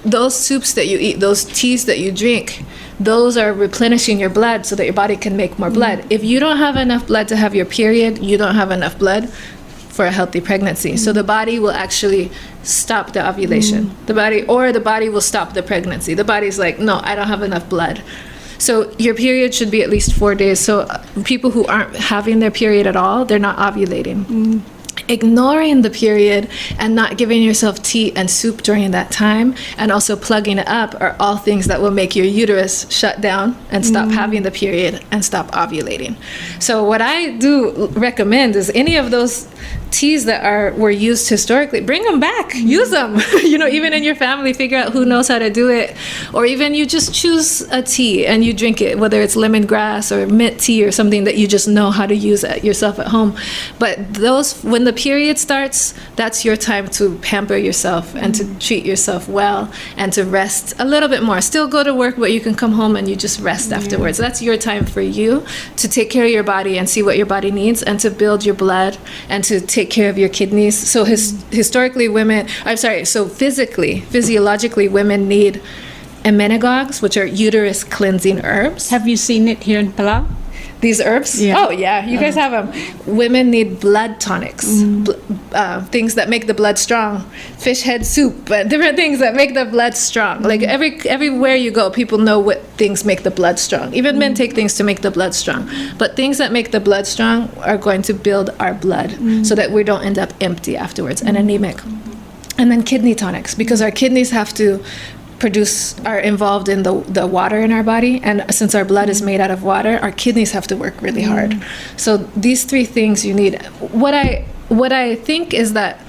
Speaker 2: Those soups that you eat, those teas that you drink, those are replenishing your blood so that your body can make more blood. If you don't have enough blood to have your period, you don't have enough blood for a healthy pregnancy. So the body will actually stop the ovulation. The body will stop the pregnancy. The body's like, no, I don't have enough blood. So your period should be at least 4 days. So people who aren't having their period at all, they're not ovulating. Ignoring the period and not giving yourself tea and soup during that time, and also plugging it up, are all things that will make your uterus shut down and stop having the period and stop ovulating. So what I do recommend is any of those teas that were used historically, bring them back, use them. You know, even in your family, figure out who knows how to do it, or even you just choose a tea and you drink it, whether it's lemongrass or mint tea or something that you just know how to use it yourself at home. But those, when the period starts, that's your time to pamper yourself and to treat yourself well and to rest a little bit more. Still go to work, but you can come home and you just rest afterwards. That's your time for you to take care of your body and see what your body needs, and to build your blood and to take care of your kidneys. So historically physiologically, women need emmenagogues, which are uterus cleansing herbs.
Speaker 1: Have you seen it here in Palau?
Speaker 2: These herbs?
Speaker 1: Yeah.
Speaker 2: Oh, yeah. You guys have them. Women need blood tonics, things that make the blood strong. Fish head soup, different things that make the blood strong. Like everywhere you go, people know what things make the blood strong. Even men take things to make the blood strong. But things that make the blood strong are going to build our blood so that we don't end up empty afterwards and anemic. And then kidney tonics, because our kidneys have to are involved in the water in our body, and since our blood is made out of water, our kidneys have to work really hard. So these three things you need. What I think is that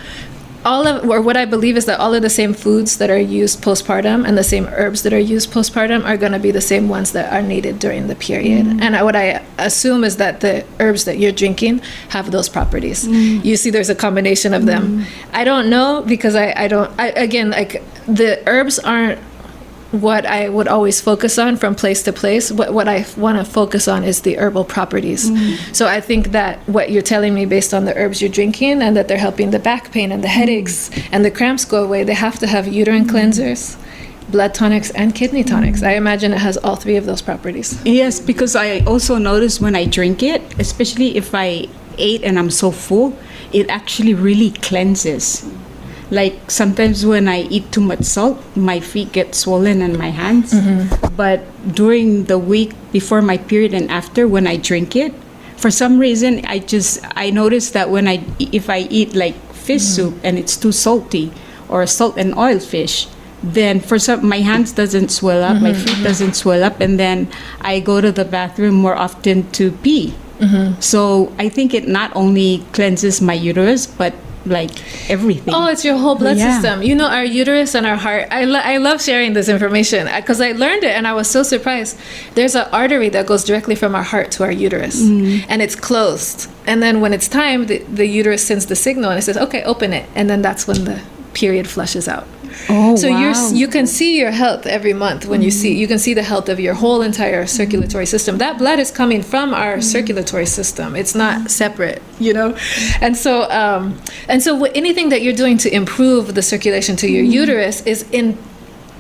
Speaker 2: what I believe is that all of the same foods that are used postpartum and the same herbs that are used postpartum are going to be the same ones that are needed during the period. And what I assume is that the herbs that you're drinking have those properties. You see there's a combination of them. I don't know, because again, like, the herbs aren't what I would always focus on from place to place. What I want to focus on is the herbal properties. So I think that what you're telling me based on the herbs you're drinking, and that they're helping the back pain and the headaches and the cramps go away, they have to have uterine cleansers, blood tonics, and kidney tonics. I imagine it has all three of those properties.
Speaker 1: Yes, because I also notice when I drink it, especially if I ate and I'm so full, it actually really cleanses. Like sometimes when I eat too much salt, my feet get swollen and my hands. But during the week before my period and after, when I drink it, for some reason I notice that if I eat like fish soup and it's too salty, or salt and oil fish, then my hands doesn't swell up, my feet doesn't swell up, and then I go to the bathroom more often to pee. So I think it not only cleanses my uterus, but like everything.
Speaker 2: Oh, it's your whole blood system. You know, our uterus and our heart. I love sharing this information because I learned it and I was so surprised. There's an artery that goes directly from our heart to our uterus, and it's closed. And then when it's time, the uterus sends the signal and it says, okay, open it. And then that's when the period flushes out.
Speaker 1: Oh,
Speaker 2: so
Speaker 1: wow.
Speaker 2: you can see your health every month when you can see the health of your whole entire circulatory system. That blood is coming from our circulatory system. It's not separate, you know. And so anything that you're doing to improve the circulation to your uterus is in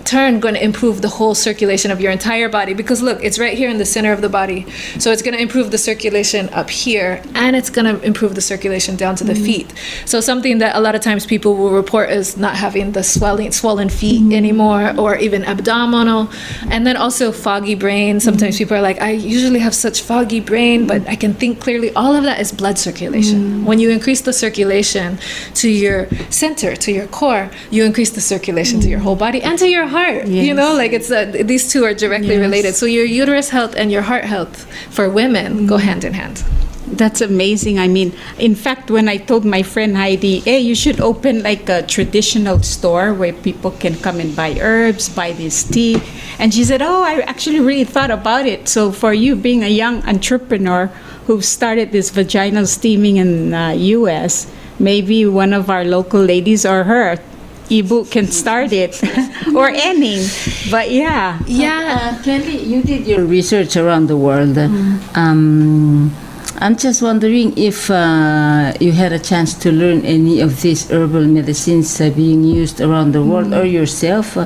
Speaker 2: turn going to improve the whole circulation of your entire body, because look, it's right here in the center of the body. So it's going to improve the circulation up here, and it's going to improve the circulation down to the feet. So something that a lot of times people will report is not having the swollen feet anymore, or even abdominal, and then also foggy brain. Sometimes people are like, I usually have such foggy brain, but I can think clearly. All of that is blood circulation. When you increase the circulation to your center, to your core, you increase the circulation to your whole body and to your heart. You know, like it's these two are directly related. So your uterus health and your heart health for women go hand in hand.
Speaker 1: That's amazing. I mean, in fact, when I told my friend Heidi, hey, you should open like a traditional store where people can come and buy herbs, buy this tea. And she said, oh, I actually really thought about it. So for you being a young entrepreneur who started this vaginal steaming in US, maybe one of our local ladies or her Ibu can start it, or any. But
Speaker 3: Kelly, you did your research around the world. I'm just wondering if you had a chance to learn any of these herbal medicines being used around the world, or yourself.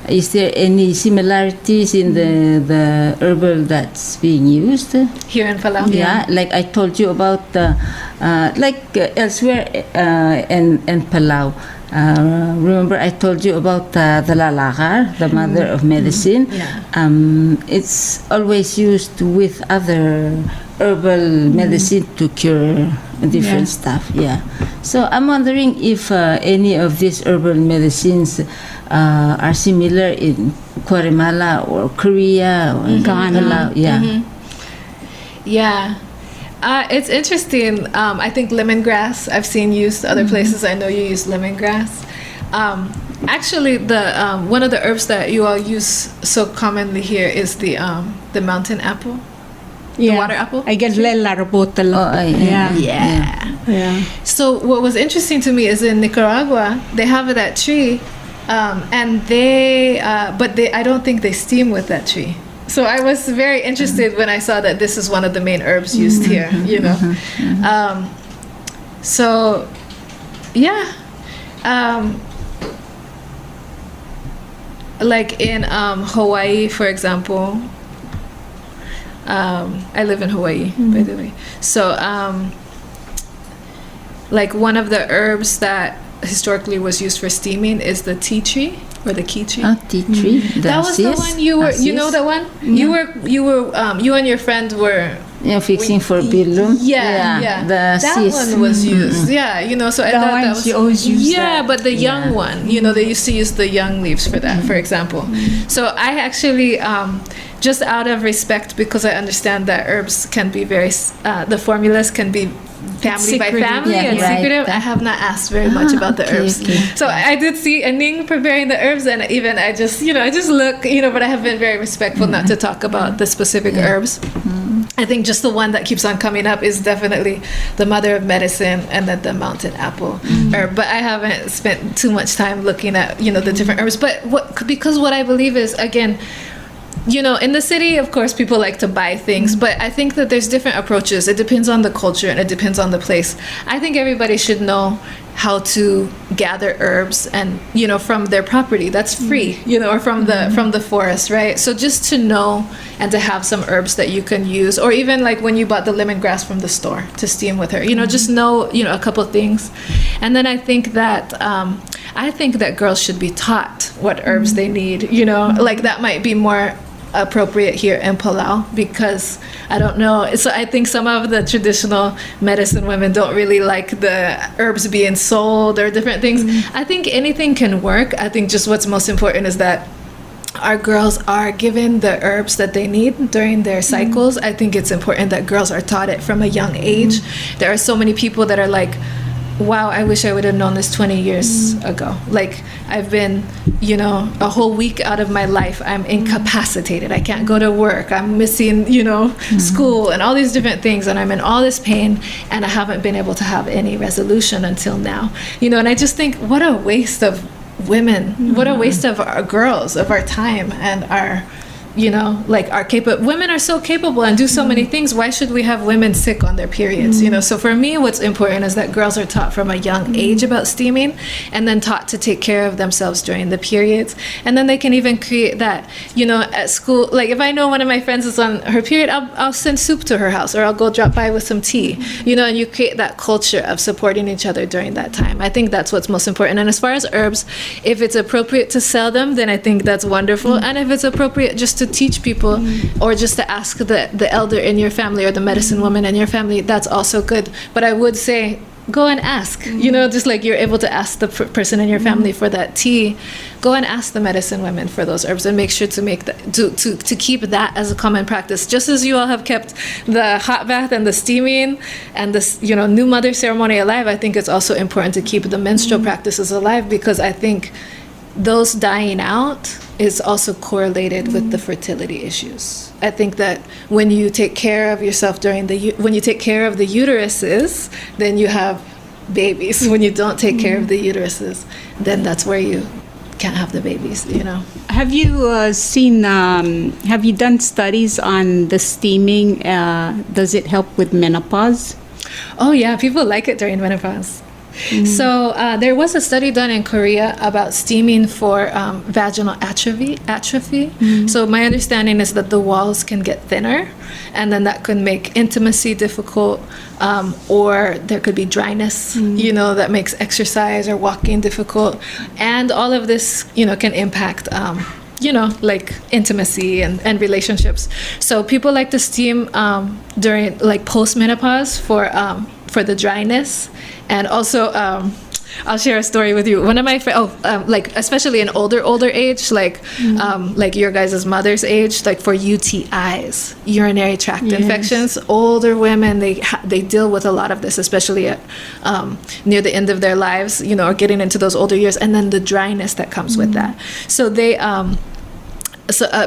Speaker 3: Is there any similarities in the herbal that's being used
Speaker 2: Here in Palau?
Speaker 3: Yeah, like I told you about elsewhere and Palau. Remember I told you about the lalakar, the mother of medicine. It's always used with other herbal medicine to cure different stuff. So I'm wondering if any of these herbal medicines are similar in Guatemala or Korea or Ghana.
Speaker 2: It's interesting. I think lemongrass I've seen used other places. I know you use lemongrass. Actually, the one of the herbs that you all use so commonly here is the mountain apple, the water apple.
Speaker 1: I get larbotalo.
Speaker 2: So what was interesting to me is in Nicaragua they have that tree, and I don't think they steam with that tree. So I was very interested when I saw that this is one of the main herbs used here, you know. Like in Hawaii, for example, I live in Hawaii, by the way. So, like one of the herbs that historically was used for steaming is the tea tree or the key tree.
Speaker 3: Tea tree.
Speaker 2: That was the one you were. You know that one. You and your friend were.
Speaker 3: Yeah, fixing for Belau.
Speaker 2: Yeah.
Speaker 3: That
Speaker 2: one was used. Yeah, so I thought that was.
Speaker 1: You always use that.
Speaker 2: But the young one, they used to use the young leaves for that, for example. So I actually, just out of respect, because I understand that herbs can be very, the formulas can be family by family and secretive. I have not asked very much about the herbs. So I did see Aning preparing the herbs, and even I just look, but I have been very respectful not to talk about the specific herbs. I think just the one that keeps on coming up is definitely the mother of medicine and then the mountain apple herb. But I haven't spent too much time looking at, the different herbs. But because what I believe is, again, in the city, of course, people like to buy things, but I think that there's different approaches. It depends on the culture and it depends on the place. I think everybody should know how to gather herbs and, from their property. That's free, or from the forest, right? So just to know and to have some herbs that you can use, or even like when you bought the lemongrass from the store to steam with her, just know, a couple things. And then I think that girls should be taught what herbs they need, like that might be more appropriate here in Palau, because I don't know. So I think some of the traditional medicine women don't really like the herbs being sold or different things. I think anything can work. I think just what's most important is that our girls are given the herbs that they need during their cycles. I think it's important that girls are taught it from a young age. There are so many people that are like, wow, I wish I would have known this 20 years ago. Like, I've been, a whole week out of my life, I'm incapacitated. I can't go to work. I'm missing, school and all these different things. And I'm in all this pain, and I haven't been able to have any resolution until now. And I just think, what a waste of women. What a waste of our girls, of our time and our women are so capable and do so many things. Why should we have women sick on their periods? So for me, what's important is that girls are taught from a young age about steaming, and then taught to take care of themselves during the periods. And then they can even create that, at school. Like if I know one of my friends is on her period, I'll send soup to her house, or I'll go drop by with some tea, and you create that culture of supporting each other during that time. I think that's what's most important. And as far as herbs, if it's appropriate to sell them, then I think that's wonderful. And if it's appropriate just to teach people, or just to ask the elder in your family or the medicine woman in your family, that's also good. But I would say, go and ask, just like you're able to ask the person in your family for that tea, go and ask the medicine women for those herbs, and make sure to make that, to keep that as a common practice. Just as you all have kept the hot bath and the steaming and this, new mother ceremony alive, I think it's also important to keep the menstrual practices alive, because I think those dying out is also correlated with the fertility issues. I think that when you take care of yourself when you take care of the uteruses, then you have babies. When you don't take care of the uteruses, then that's where you can't have the babies,
Speaker 1: Have you have you done studies on the steaming? Does it help with menopause?
Speaker 2: Oh yeah, people like it during menopause. So there was a study done in Korea about steaming for vaginal atrophy. So my understanding is that the walls can get thinner, and then that could make intimacy difficult, or there could be dryness, that makes exercise or walking difficult. And all of this, can impact like intimacy and relationships. So people like to steam during like post-menopause for the dryness. And also, I'll share a story with you. One of my friends, like especially in older age, like your guys' mother's age, like for UTIs, urinary tract infections, older women, they deal with a lot of this, especially at near the end of their lives, or getting into those older years, and then the dryness that comes with that. So they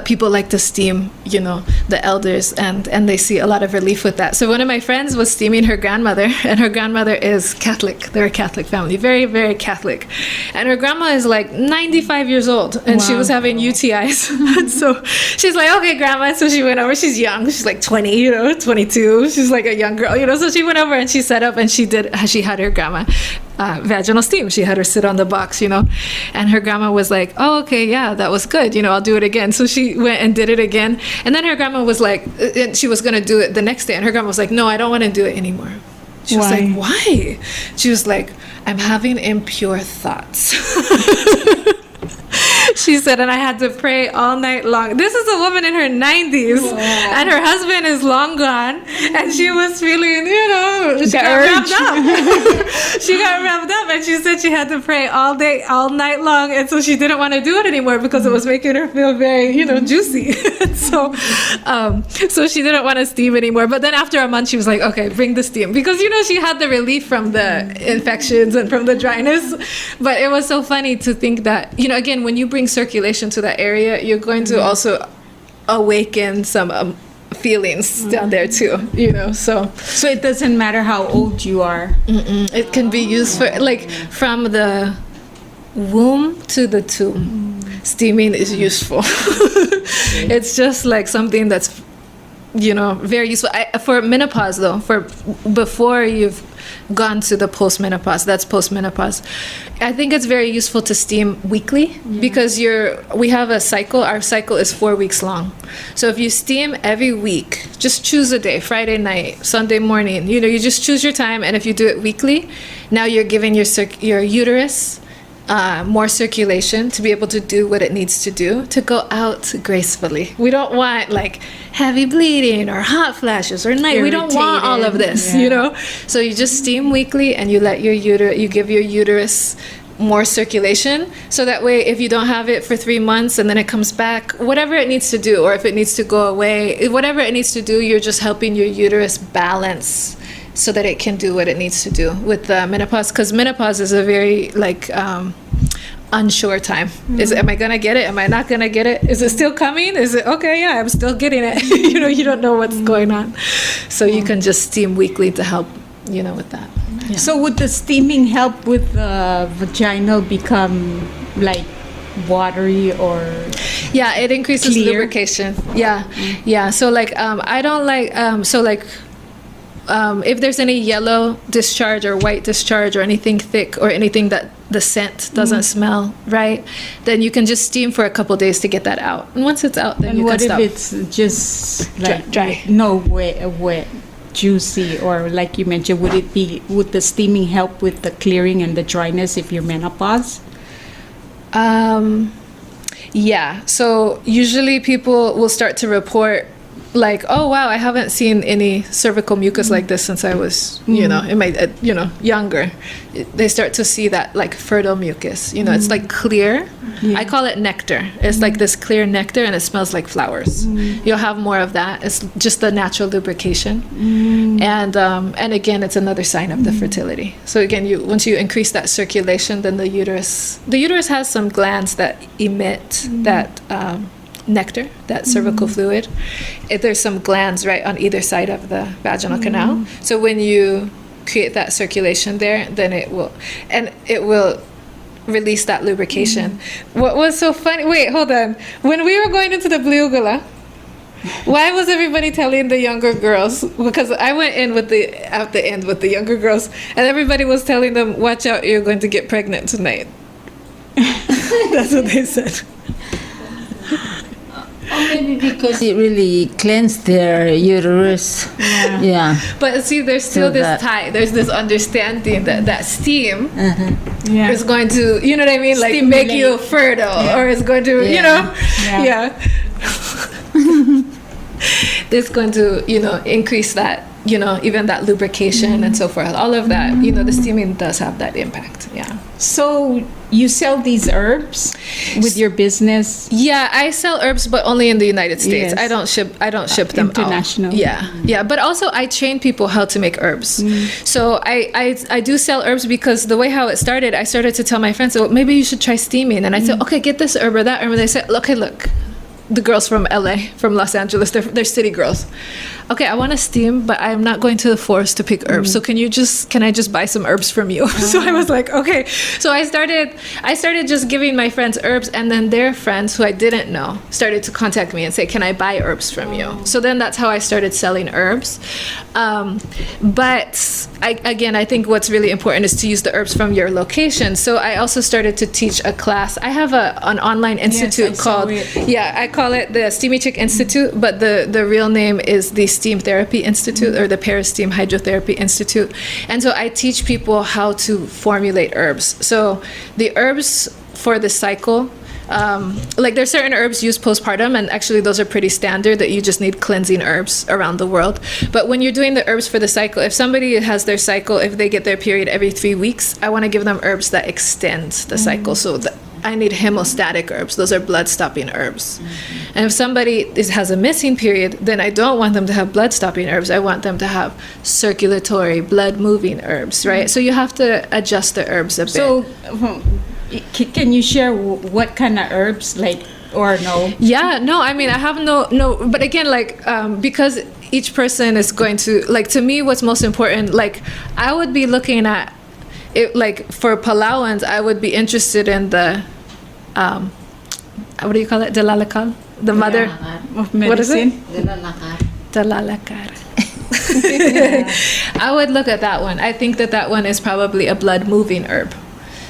Speaker 2: people like to steam, the elders, and they see a lot of relief with that. So one of my friends was steaming her grandmother, and her grandmother is Catholic. They're a Catholic family, very, very Catholic. And her grandma is like 95 years old, and she was having UTIs. And so she's like, okay, grandma. So she went over. She's young. She's like 20, 22. She's like a young girl, So she went over and she set up, and she had her grandma vaginal steam. She had her sit on the box, you know, and her grandma was like, oh, okay, yeah, that was good. You know, I'll do it again. So she went and did it again. And then her grandma was like, she was going to do it the next day. And her grandma was like, no, I don't want to do it anymore. She was like, why? She was like, I'm having impure thoughts. She said, and I had to pray all night long. This is a woman in her 90s, and her husband is long gone, and she was feeling, you know, she got wrapped up. She got wrapped up, and she said she had to pray all day, all night long, and so she didn't want to do it anymore because it was making her feel very, you know, juicy. So she didn't want to steam anymore. But then after a month, she was like, okay, bring the steam, because, you know, she had the relief from the infections and from the dryness. But it was so funny to think that, you know, again, when you bring circulation to that area, you're going to also awaken some feelings down there too, you know. So
Speaker 1: it doesn't matter how old you are.
Speaker 2: It can be used for, like, from the womb to the tomb. Steaming is useful. It's just like something that's, you know, very useful. For menopause though, for before you've gone to the postmenopause, that's postmenopause, I think it's very useful to steam weekly, because we have a cycle. Our cycle is 4 weeks long. So if you steam every week, just choose a day, Friday night, Sunday morning, you know, you just choose your time. And if you do it weekly, now you're giving your uterus more circulation to be able to do what it needs to do to go out gracefully. We don't want like heavy bleeding or hot flashes or night. We don't want all of this, you know. So you just steam weekly, and you let you give your uterus more circulation, so that way if you don't have it for 3 months and then it comes back, whatever it needs to do, or if it needs to go away, whatever it needs to do, you're just helping your uterus balance so that it can do what it needs to do with the menopause. Because menopause is a very like unsure time. Am I gonna get it? Am I not gonna get it? Is it still coming? Is it okay? Yeah, I'm still getting it. You know, you don't know what's going on, so you can just steam weekly to help, you know, with that.
Speaker 1: Yeah. So would the steaming help with the vaginal become like watery or
Speaker 2: it increases
Speaker 1: clear?
Speaker 2: Lubrication. Yeah. So like I don't like if there's any yellow discharge or white discharge or anything thick or anything that the scent doesn't smell right, then you can just steam for a couple days to get that out. And once it's out, then
Speaker 1: and
Speaker 2: you can stop.
Speaker 1: what if it's just like
Speaker 2: dry?
Speaker 1: No, wet, juicy, or like you mentioned, would the steaming help with the clearing and the dryness if you're menopause?
Speaker 2: Yeah. So usually people will start to report like, oh wow, I haven't seen any cervical mucus like this since I was, you know, in my, younger. They start to see that like fertile mucus. You know, it's like clear. Yeah. I call it nectar. It's like this clear nectar, and it smells like flowers. You'll have more of that. It's just the natural lubrication, and again, it's another sign of the fertility. So again, once you increase that circulation, then the uterus has some glands that emit that. Nectar, that cervical fluid. There's some glands right on either side of the vaginal canal. So when you create that circulation there, then it will release that lubrication. What was so funny? Wait, hold on. When we were going into the Bliugula, why was everybody telling the younger girls? Because I went in at the end with the younger girls, and everybody was telling them, "Watch out, you're going to get pregnant tonight." That's what they said.
Speaker 3: Maybe because it really cleansed their uterus. Yeah.
Speaker 2: But see, there's still this tie. There's this understanding that steam is going to, you know what I mean? Like make you fertile, or it's going to, you know, it's going to, you know, increase that, you know, even that lubrication and so forth. All of that, you know, the steaming does have that impact. Yeah.
Speaker 1: So you sell these herbs with your business?
Speaker 2: Yeah, I sell herbs, but only in the United States.
Speaker 1: Yes.
Speaker 2: I don't ship them
Speaker 1: international.
Speaker 2: out. Yeah. But also I train people how to make herbs. So I do sell herbs, because the way how it started, I started to tell my friends, oh, maybe you should try steaming. And I said, okay, get this herb or that herb. And they said, okay, look, the girls from LA, from Los Angeles, they're city girls. Okay, I want to steam, but I'm not going to the forest to pick herbs. So can I just buy some herbs from you? So I was like, okay. So I started just giving my friends herbs, and then their friends who I didn't know started to contact me and say, can I buy herbs from you? So then that's how I started selling herbs. But I think what's really important is to use the herbs from your location. So I also started to teach a class. I have an online institute called, I call it the Steamy Chick Institute, but the real name is the Steam Therapy Institute, or the Peristeam Hydrotherapy Institute. And so I teach people how to formulate herbs. So the herbs for the cycle, like there's certain herbs used postpartum, and actually those are pretty standard, that you just need cleansing herbs around the world. But when you're doing the herbs for the cycle, if somebody has their cycle, if they get their period every 3 weeks, I want to give them herbs that extend the cycle. So I need hemostatic herbs. Those are blood-stopping herbs. And if somebody has a missing period, then I don't want them to have blood-stopping herbs. I want them to have circulatory, blood-moving herbs, right? So you have to adjust the herbs a bit.
Speaker 1: So, can you share what kind of herbs, like, or no?
Speaker 2: Yeah, no, I mean, I have no, but again, like, because each person is going to, like, to me, what's most important, like, I would be looking at it, like, for Palauans, I would be interested in the, what do you call it? Dalalakal? The mother
Speaker 1: of medicine?
Speaker 2: What is it? Dalalakar. I would look at that one. I think that one is probably a blood-moving herb.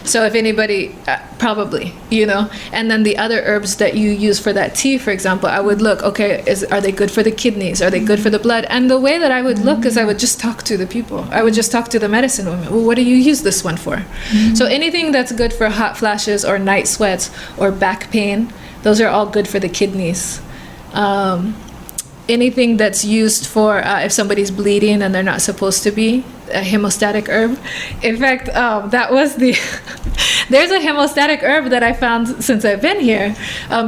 Speaker 2: So if anybody, probably, you know. And then the other herbs that you use for that tea, for example, I would look, okay, are they good for the kidneys? Are they good for the blood? And the way that I would look is I would just talk to the people. I would just talk to the medicine women. Well, what do you use this one for? So anything that's good for hot flashes or night sweats or back pain, those are all good for the kidneys. Anything that's used for if somebody's bleeding and they're not supposed to be, a hemostatic herb. In fact, that was there's a hemostatic herb that I found since I've been here,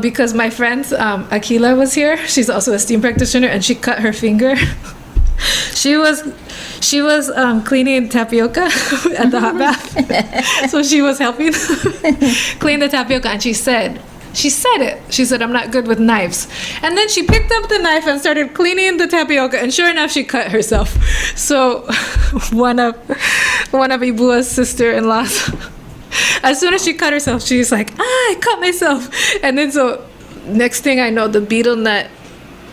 Speaker 2: because my friend Akila was here. She's also a steam practitioner, and she cut her finger. She was cleaning tapioca at the hot bath. So she was helping clean the tapioca, and she said, I'm not good with knives. And then she picked up the knife and started cleaning the tapioca, and sure enough, she cut herself. So one of Ibuu's sister-in-laws, as soon as she cut herself, she's like, I cut myself. And then so next thing I know, the betel nut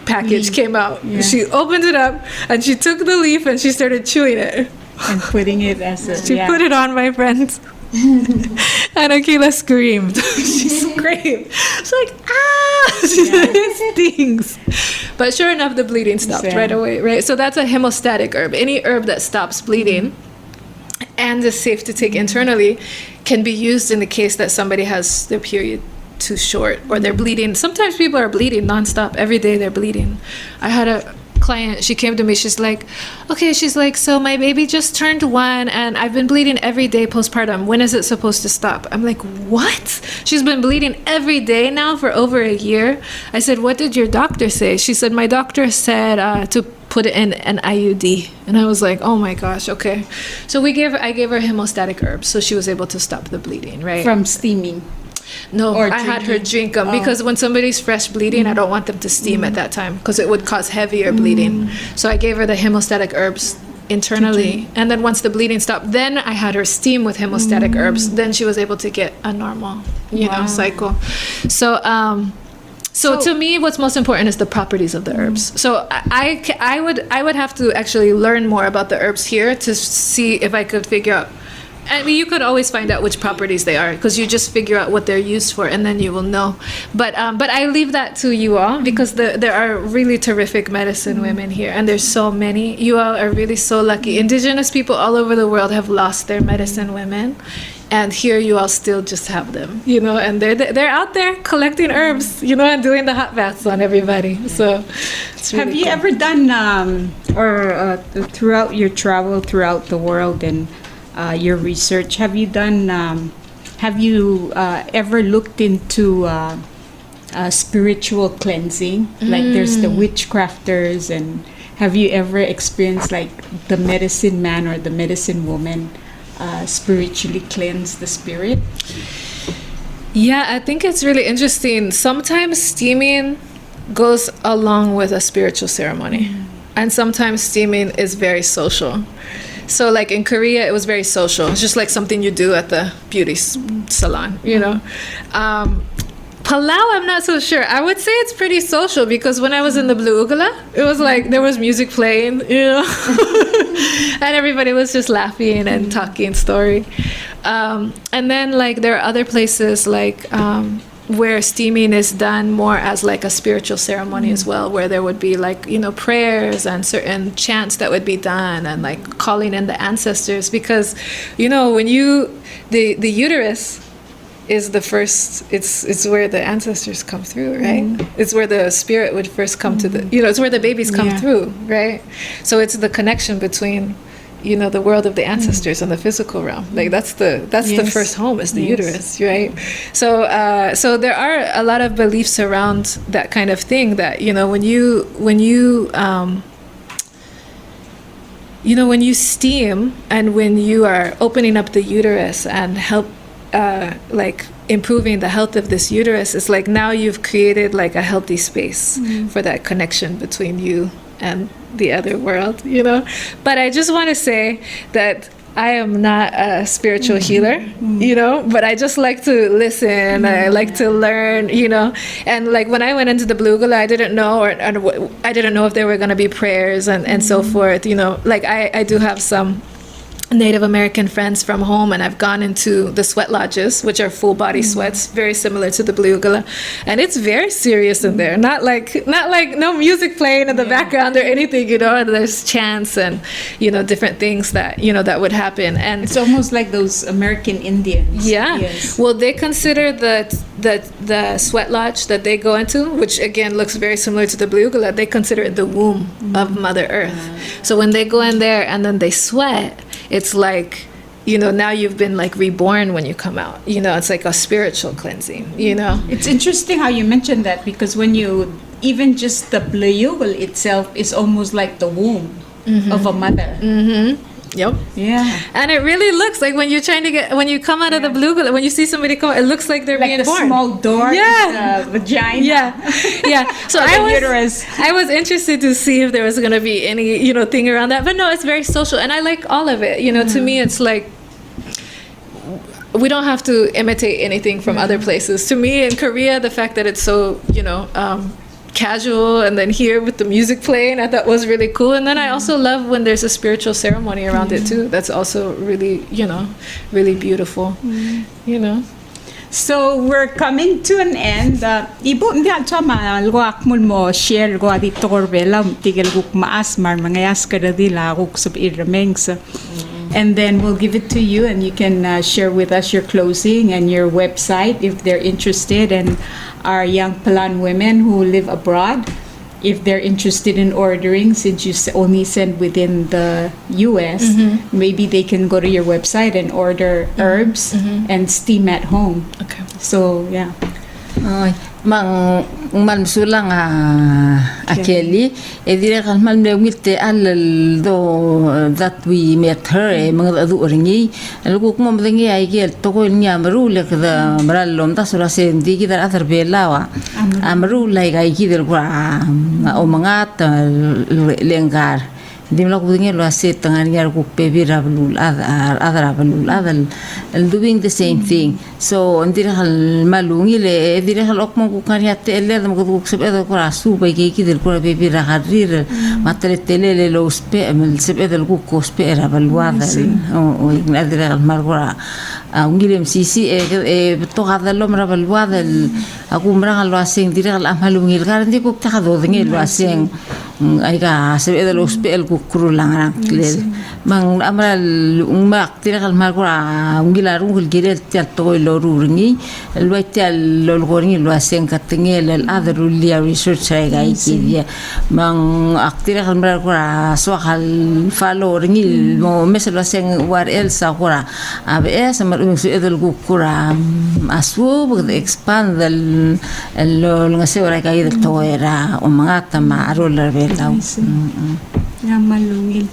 Speaker 2: package came out. Yeah. She opened it up, and she took the leaf and she started chewing it.
Speaker 1: And putting it as a...
Speaker 2: She put it on, my friends. And Akila screamed. She screamed. She's like, it stings. But sure enough, the bleeding stopped right away, right? So that's a hemostatic herb. Any herb that stops bleeding and is safe to take internally can be used in the case that somebody has their period too short, or they're bleeding. Sometimes people are bleeding nonstop. Every day they're bleeding. I had a client, she came to me, she's like, so my baby just turned 1 and I've been bleeding every day postpartum. When is it supposed to stop? I'm like, what? She's been bleeding every day now for over a year. I said, what did your doctor say? She said, my doctor said to put it in an IUD. And I was like, oh my gosh, okay. So I gave her hemostatic herbs, so she was able to stop the bleeding, right?
Speaker 1: From steaming?
Speaker 2: No, I had her drink them because when somebody's fresh bleeding, I don't want them to steam at that time because it would cause heavier bleeding. So I gave her the hemostatic herbs internally, and then once the bleeding stopped, then I had her steam with hemostatic herbs. Then she was able to get a normal, cycle. So to me, what's most important is the properties of the herbs. So I would have to actually learn more about the herbs here to see if I could figure out. I mean, you could always find out which properties they are because you just figure out what they're used for, and then you will know. But I leave that to you all because there are really terrific medicine women here, and there's so many. You all are really so lucky. Indigenous people all over the world have lost their medicine women, and here you all still just have them, and they're out there collecting herbs, and doing the hot baths on everybody. So it's really
Speaker 1: have you ever done throughout your travel throughout the world and your research, have you ever looked into spiritual cleansing? Like there's the witchcrafters, and have you ever experienced like the medicine man or the medicine woman spiritually cleanse the spirit?
Speaker 2: Yeah, I think it's really interesting. Sometimes steaming goes along with a spiritual ceremony, and sometimes steaming is very social. So, like in Korea, it was very social. It's just like something you do at the beauty salon, you know. Palau, I'm not so sure. I would say it's pretty social because when I was in the Blue Ugala, it was like there was music playing, you know, and everybody was just laughing and talking story. And then like there are other places like where steaming is done more as like a spiritual ceremony as well, where there would be like, you know, prayers and certain chants that would be done and like calling in the ancestors, because, you know, when the uterus is the first, it's where the ancestors come through, right? It's where the spirit would first come to the, you know, it's where the babies come through, right? So it's the connection between, you know, the world of the ancestors and the physical realm. Like that's the first home, is the uterus, right? So so there are a lot of beliefs around that kind of thing, that, you know, when you steam and when you are opening up the uterus and help like improving the health of this uterus, it's like now you've created like a healthy space for that connection between you and the other world, you know. But I just want to say that I am not a spiritual healer, you know, but I just like to listen. I like to learn, you know. And like when I went into the Blue Gula, I didn't know, I didn't know if there were going to be prayers and so forth, you know. Like I do have some Native American friends from home, and I've gone into the sweat lodges, which are full body sweats, very similar to the Blue Gula, and it's very serious in there. Not like no music playing in the background or anything, you know. And there's chants and, you know, different things that, you know, that would happen. And
Speaker 1: It's almost like those American Indians.
Speaker 2: yeah.
Speaker 1: Yes.
Speaker 2: Well, they consider the sweat lodge that they go into, which again looks very similar to the Blue Gula, they consider it the womb of Mother Earth. So when they go in there and then they sweat, it's like, you know, now you've been like reborn when you come out. You know, it's like a spiritual cleansing, you know.
Speaker 1: It's interesting how you mentioned that, because when you, even just the Bluyugul itself is almost like the womb of a mother.
Speaker 2: Yep.
Speaker 1: Yeah.
Speaker 2: And it really looks like when you're trying to when you come out of the Blue Gula, when you see somebody come, it looks like they're
Speaker 1: Like
Speaker 2: being
Speaker 1: the
Speaker 2: born.
Speaker 1: small door is the vagina.
Speaker 2: Yeah. So
Speaker 1: Uterus.
Speaker 2: I was interested to see if there was going to be any, you know, thing around that. But no, it's very social. And I like all of it. You know, to me, it's like, we don't have to imitate anything from other places. To me, in Korea, the fact that it's so, you know, casual, and then here with the music playing, I thought was really cool. And then I also love when there's a spiritual ceremony around it too. That's also really, you know, really beautiful, you know.
Speaker 1: So we're coming to an end. Ibu ndia chama luak mul mo share go adi torbela tigel guk maas mar mangayas kada dila guk sub iramengs. And then we'll give it to you, and you can share with us your closing and your website if they're interested, and our young Palan women who live abroad, if they're interested in ordering, since you only send within the US, maybe they can go to your website and order herbs and steam at home.
Speaker 2: Okay.
Speaker 1: So, yeah.
Speaker 3: man sulang a Kelly e dire kan mal me witte al do that we met her e mga adu ringi lugu kuma mdengi ai gel to ko nya maru le kada marallom ta sura se digi dar atar belawa amru lai gai ki der kwa o mga ta lengar dim la kudinge lo aset tangan yar ku pebira blul adara blul adal doing the same thing. So ndire hal malungi le dire hal okmo ku kariate ele dam ku sebe da ko asu ba ke ki der ko pebira harir matre tele le lo spe mel sebe del ku ko spe ra balwada o ndire hal margora ungilem sisi e to hada lo mra balwada aku mra lo asing dire hal amalungi gar ndi ku ta hado dinge lo asing ai ga sebe del spe el ku kurulang klel mang amra umak tira kal margora ungila rungul gire tel to lo ruringi lo tel lo goringi lo asen katengel al adru lia research ai ga iki mang aktira kal margora so hal falo ringi mo meselo asen war el sa gora abes mar su edel ku kura asu bud expand el lo ngase ora ga del to era o mangata ma roller belau.
Speaker 1: nga malungil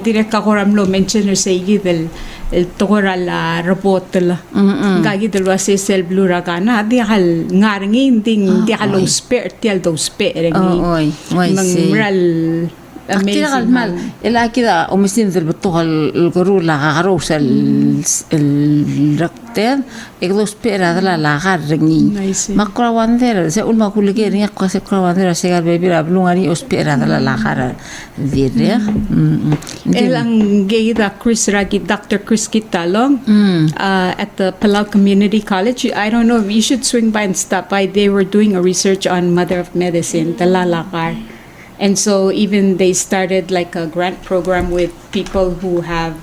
Speaker 1: direct ako ramlo mentioner sa igi el tokora la robot la gagi del wase sel blura kana di hal ngaringin ding di halo spare tial do spare
Speaker 3: oi
Speaker 1: mangral
Speaker 3: amazing mal ila kida umisin del batuha القرور la garos el rakter egdo spera la la garringi makra wander se ulma kulege ni akwa se kra wander se gar baby la blungari ospera la la gar dire
Speaker 1: elang geida Chris Ragi Dr. Chris Kitalong at the Palau Community College. I don't know if you should swing by and stop by. They were doing a research on mother of medicine, the lalakar. And so even they started like a grant program with people who have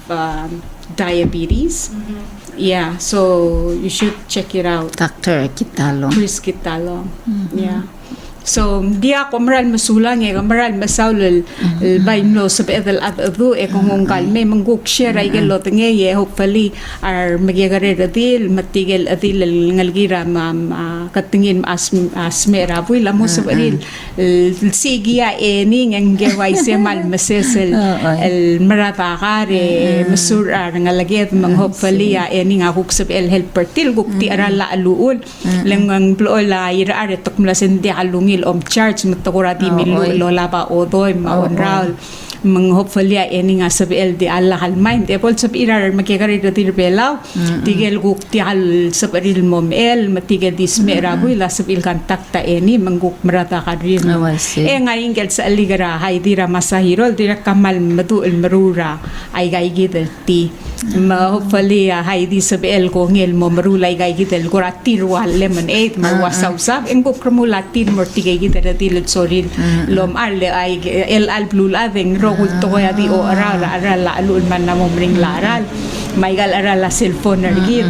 Speaker 1: diabetes. Yeah, so you should check it out.
Speaker 3: Dr. Kitalong.
Speaker 1: Chris Kitalong. Yeah. So di ako maral masulang maral masaul bayno sa pedal at adu kung kalme mangguk share ay gelot ngeye hopefully are magyagare radil matigel adil ngalgira katingin asmera buila mo sa baril sigia ning ang geway semal masesel el maratakare masura ngalaget mang hopefully ning akuk sa el helper til gukti arala aluul langang plola ira are tokmla sendi alungi charge matagura di milu lola ba odoy maonral mang hopefully any nga sabi el di Allah hal mind e pol sab irar magkakari do dir Belau tigel guk ti hal sab aril mom el matigel dis mera buila sab il kontakta any mangguk marata kadrin nga ingel sa aligara hay dira masahirol dira kamal madu el marura ay gay gidel ti hopefully hay di sab el ko ngel mo marulay gay gidel guratir wal lemonade marwasaw sab engko kremulatin mortigay gidel dilil soril lom arle ay el al blue laving kulto kaya di o aral alun man na mumring laral may gal aral la cellphone argid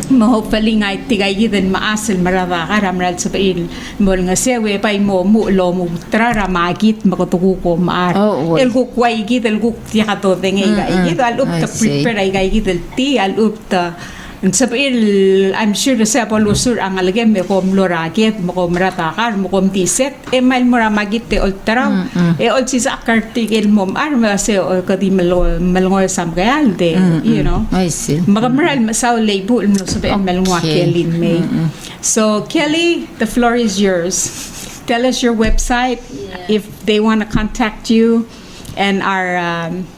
Speaker 1: hopefully nga tigay gidan maasal marava karamral sa pail mol nga sewe pay mo lo mo trara magit makutuko ko maar el kukway gid el kuk ti kato ngay gid alup ta prepare ay gid el ti alup ta sabil I'm sure sa polusur ang alagem me kom loraget mo kom ratakar mo kom tiset mal mura magite ultra ol si sakartigel mom arma se o kadi malngol samgal de you know
Speaker 3: I see
Speaker 1: magamaral masaw label no sabi malngwa Kelin May so Kelly the floor is yours. Tell us your website if they want to contact you and our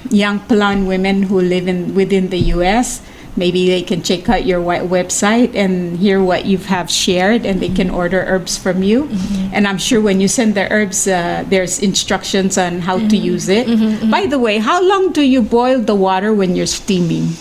Speaker 1: young Palauan women who live within the US. Maybe they can check out your website and hear what you have shared and they can order herbs from you. And I'm sure when you send the herbs, there's instructions on how to use it. By the way, how long do you boil the water when you're steaming?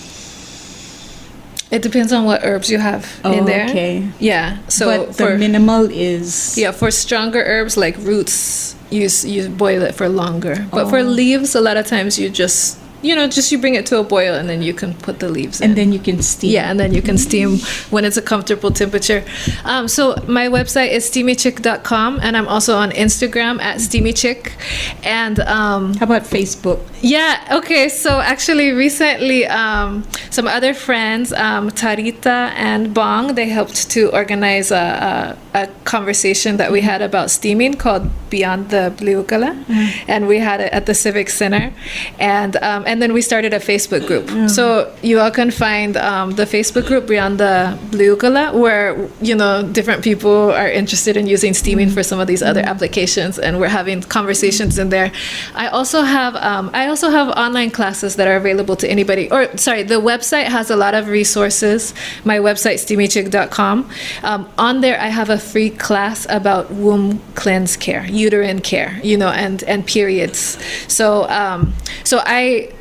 Speaker 2: It depends on what herbs you have in there.
Speaker 1: Okay.
Speaker 2: Yeah. So
Speaker 1: but the minimal is...
Speaker 2: Yeah, for stronger herbs like roots, you boil it for longer. But for leaves, a lot of times you just you bring it to a boil and then you can put the leaves in.
Speaker 1: And then you can steam.
Speaker 2: Yeah, and then you can steam when it's a comfortable temperature. So my website is steamychick.com and I'm also on Instagram at steamychick. And
Speaker 1: how about Facebook?
Speaker 2: Yeah, okay. So actually recently some other friends, Tarita and Bong, they helped to organize a conversation that we had about steaming called Beyond the Blue Gala. And we had it at the Civic Center. And then we started a Facebook group. So you all can find the Facebook group Beyond the Blue Gala, where different people are interested in using steaming for some of these other applications, and we're having conversations in there. I also have online classes that are available to anybody. The website has a lot of resources. My website steamychick.com. On there, I have a free class about womb cleanse care, uterine care, and periods. So I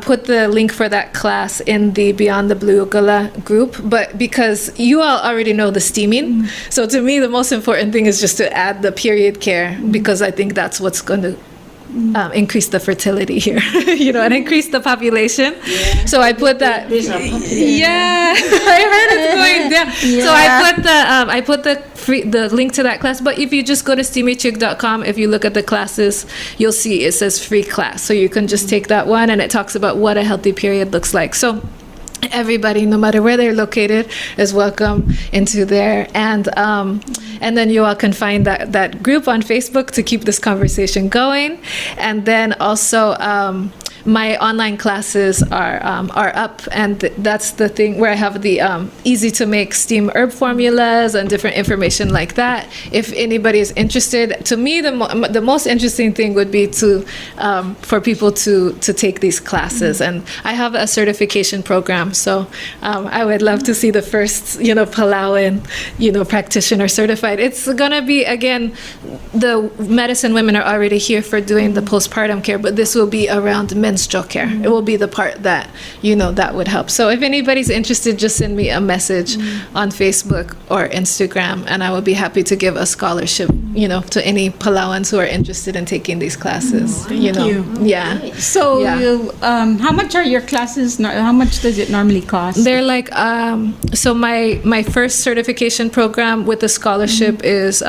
Speaker 2: put the link for that class in the Beyond the Blue Gala group, but because you all already know the steaming, so to me the most important thing is just to add the period care, because I think that's what's going to increase the fertility here, and increase the population. Yeah. So I put that. Yeah, I heard it's going down. Yeah. So I put the link to that class. But if you just go to steamychick.com, if you look at the classes, you'll see it says free class. So you can just take that one, and it talks about what a healthy period looks like. So everybody, no matter where they're located, is welcome into there. And then you all can find that group on Facebook to keep this conversation going. And then also my online classes are up, and that's the thing where I have the easy to make steam herb formulas and different information like that. If anybody is interested, to me the most interesting thing would be for people to take these classes. And I have a certification program, so I would love to see the first Palauan practitioner certified. It's gonna be, again, the medicine women are already here for doing the postpartum care, but this will be around menstrual care. It will be the part that that would help. So if anybody's interested, just send me a message on Facebook or Instagram, and I will be happy to give a scholarship to any Palauans who are interested in taking these classes.
Speaker 1: Thank you.
Speaker 2: Yeah.
Speaker 1: So how much are your classes? How much does it normally cost?
Speaker 2: They're like so my first certification program with the scholarship is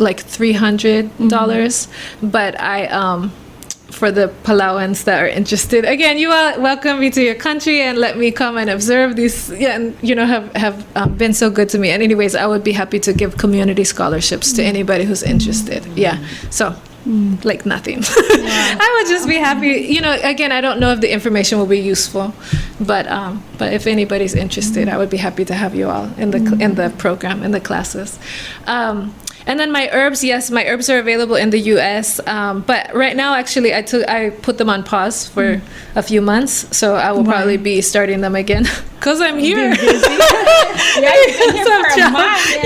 Speaker 2: like $300, but I for the Palauans that are interested, again, you are welcome me to your country and let me come and observe these, and have been so good to me. And anyways, I would be happy to give community scholarships to anybody who's interested. Yeah, so like nothing. I would just be happy. Again, I don't know if the information will be useful, but if anybody's interested, I would be happy to have you all in the program, in the classes. And then my herbs, yes, my herbs are available in the U.S. But right now, actually, I put them on pause for a few months, so I will probably be starting them again because I'm here.
Speaker 1: Yeah, you've been here for a month.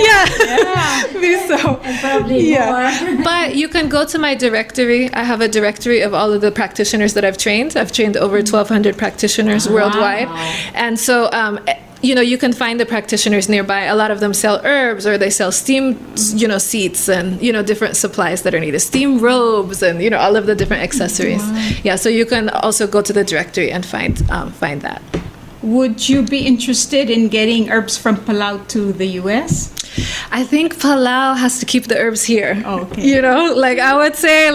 Speaker 2: Yeah. But you can go to my directory. I have a directory of all of the practitioners that I've trained. I've trained over 1,200 practitioners worldwide, and so. You can find the practitioners nearby. A lot of them sell herbs, or they sell steam, seats and, different supplies that are needed. Steam robes and, all of the different accessories. Wow. Yeah, so you can also go to the directory and find that.
Speaker 1: Would you be interested in getting herbs from Palau to the U.S.?
Speaker 2: I think Palau has to keep the herbs here.
Speaker 1: Oh, okay.
Speaker 2: I would say,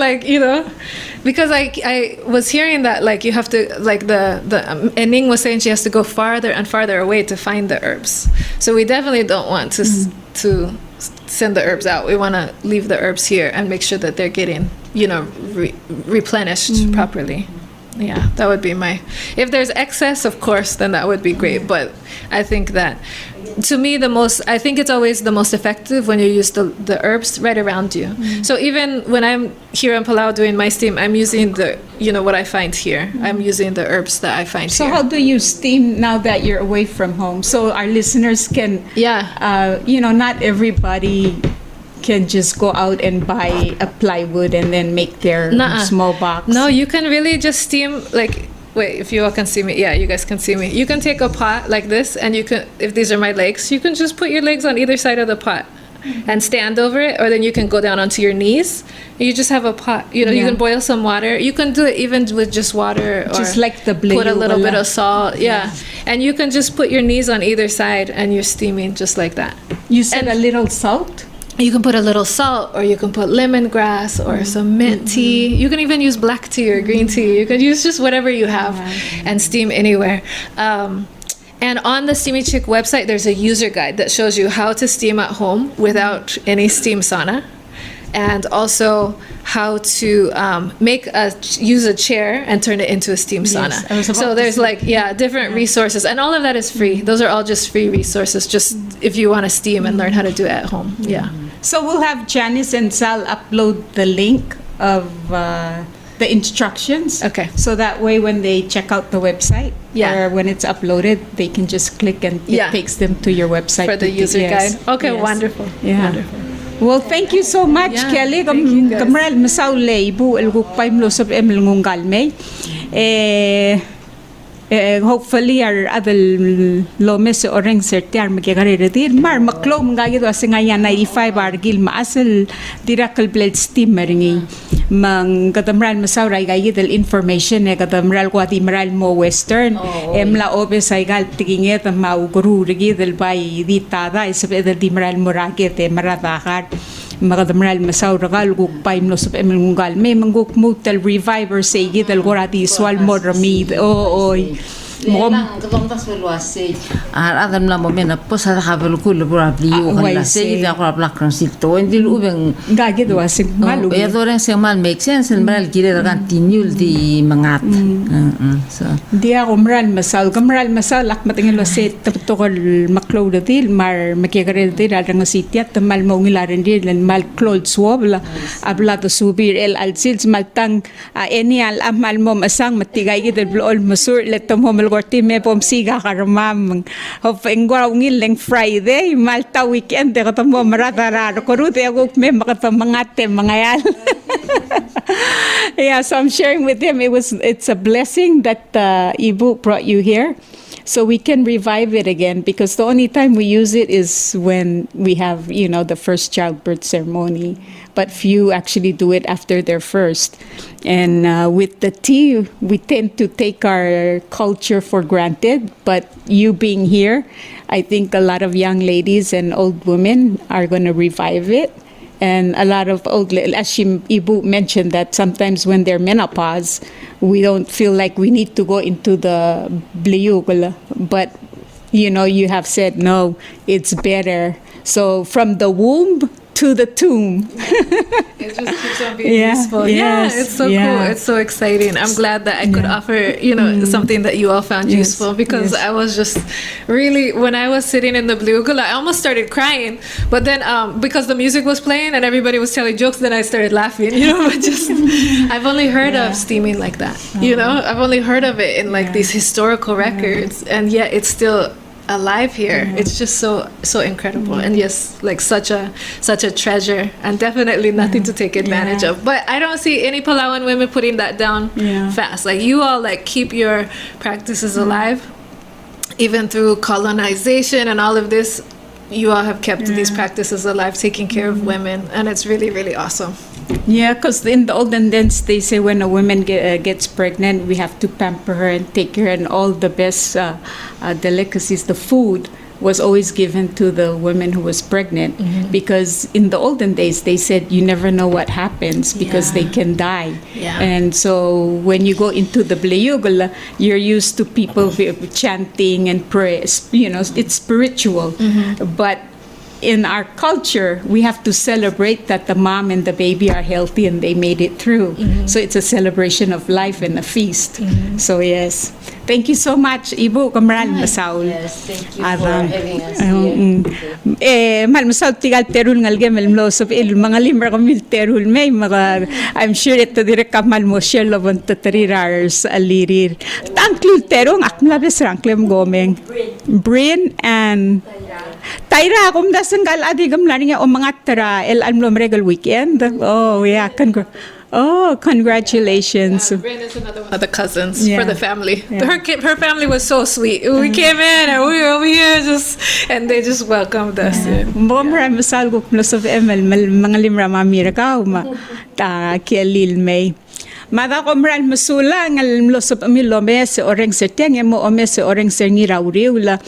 Speaker 2: because I was hearing that, you have to, the Ening was saying she has to go farther and farther away to find the herbs. So we definitely don't want to send the herbs out. We want to leave the herbs here and make sure that they're getting, replenished properly. Yeah, that would be if there's excess, of course, then that would be great. But I think that, to me, I think it's always the most effective when you use the herbs right around you. So even when I'm here in Palau doing my steam, I'm using what I find here. I'm using the herbs that I find here.
Speaker 1: So how do you steam now that you're away from home? So our listeners can, not everybody can just go out and buy a plywood and then make their small box.
Speaker 2: No, you can really just steam, wait, if you all can see me. Yeah, you guys can see me. You can take a pot like this, and you can, if these are my legs, you can just put your legs on either side of the pot and stand over it, or then you can go down onto your knees. You just have a pot. You can boil some water. You can do it even with just water, or
Speaker 1: just like the Belau,
Speaker 2: put a little bit of salt. Yeah. And you can just put your knees on either side, and you're steaming just like that.
Speaker 1: You said a little salt?
Speaker 2: You can put a little salt, or you can put lemongrass or some mint tea. You can even use black tea or green tea. You can use just whatever you have and steam anywhere. And on the Steamy Chick website, there's a user guide that shows you how to steam at home without any steam sauna, and also how to use a chair and turn it into a steam sauna. So there's different resources, and all of that is free. Those are all just free resources, just if you want to steam and learn how to do it at home. Yeah.
Speaker 1: So we'll have Janice and Sal upload the link of the instructions.
Speaker 2: Okay.
Speaker 1: So that way when they check out the website, or when it's uploaded, they can just click and it takes them to your website.
Speaker 2: For the user guide. Okay, wonderful.
Speaker 1: Yeah.
Speaker 2: Wonderful.
Speaker 1: Well, thank you so much, Kelly. Kamral masaulay ibu elgukpay mlosop emlngungalmay. Hopefully our other lomes orang sertiar magagaredir mar maklo mangagito asingaya 95 argil maasal dirakal blade steam maringi mang katamral masauray gayidal information katamral Guatemala mo western emla obes ay gal tiginget mauguru rigidal bay ditada isabedal dimral moragete maradakar Magadamral masaw ragal gukpay no sa emelungal may mangguk mutal reviver say gidal gorati swal modramid oy
Speaker 3: Lang katong tas luwasi. Adam lang mo mena po sa kabel ko lo probably yo kala say ida ko plak kan sito hindi ubeng
Speaker 1: gagi do asig malu.
Speaker 3: Ya do ren se mal make sense en mal kire kan tinul di mangat. So
Speaker 1: Dia kumral masal ak matingin lo set to ko maklo dil mar makigare dil adang sitiat mal mo ngilaren dil mal clothes swabla abla to subir el alsils maltang any al amal mo masang matigay gid blol masur letom mo malgorti me pom siga karamam of engwa ngil leng Friday malta weekend ko mo maratara ko rute ako me makatamangate mangayal. Yeah, so I'm sharing with him. It's a blessing that Ibu brought you here, so we can revive it again. Because the only time we use it is when we have, the first childbirth ceremony. But few actually do it after their first. And with the tea, we tend to take our culture for granted. But you being here, I think a lot of young ladies and old women are going to revive it. And a lot of as Ibu mentioned, that sometimes when they're menopause, we don't feel like we need to go into the bliyugula. But, you have said, no, it's better. So from the womb to the tomb.
Speaker 2: It just keeps on being useful.
Speaker 1: Yes,
Speaker 2: It's so cool. It's so exciting. I'm glad that I could offer, something that you all found useful, because I was just really, when I was sitting in the blue gula, I almost started crying. But then because the music was playing and everybody was telling jokes, then I started laughing, but just, I've only heard of steaming like that, I've only heard of it in like these historical records, and yet it's still alive here. It's just so incredible, and yes, like such a treasure, and definitely nothing to take advantage of. But I don't see any Palauan women putting that down fast. Like you all keep your practices alive, even through colonization and all of this. You all have kept these practices alive, taking care of women, and it's really, really awesome.
Speaker 1: Yeah, because in the olden days, they say when a woman gets pregnant, we have to pamper her and take care, and all the best delicacies, the food was always given to the woman who was pregnant, because in the olden days they said you never know what happens, because they can die. And so when you go into the Bleyugala, you're used to people chanting and pray, it's spiritual. But in our culture, we have to celebrate that the mom and the baby are healthy and they made it through. So it's a celebration of life and a feast. So yes, thank you so much, Ibu Kamral Masaul.
Speaker 3: Yes, thank you for having us here.
Speaker 1: Mal Masaul tigal terul ngalge melmlos of il mga limra kamil terul may mga, I'm sure ito direk kamal mo share lovon tatarirar alirir. Tangklul terong akmlabes rangklem gomeng. Brain and Taira akum da sanggal adigam larinya o mga tara el almlom regal weekend. Oh yeah, congratulations.
Speaker 2: Bryn is another one of the cousins for the family. Her family was so sweet. We came in and we were over here and they just welcomed us.
Speaker 1: Mbomra masal ko plus of ML mga limra mamira ka ta kielil may. Mada ko mral masula ngal mlosop amilome se oreng seteng mo ome se oreng serni rauriula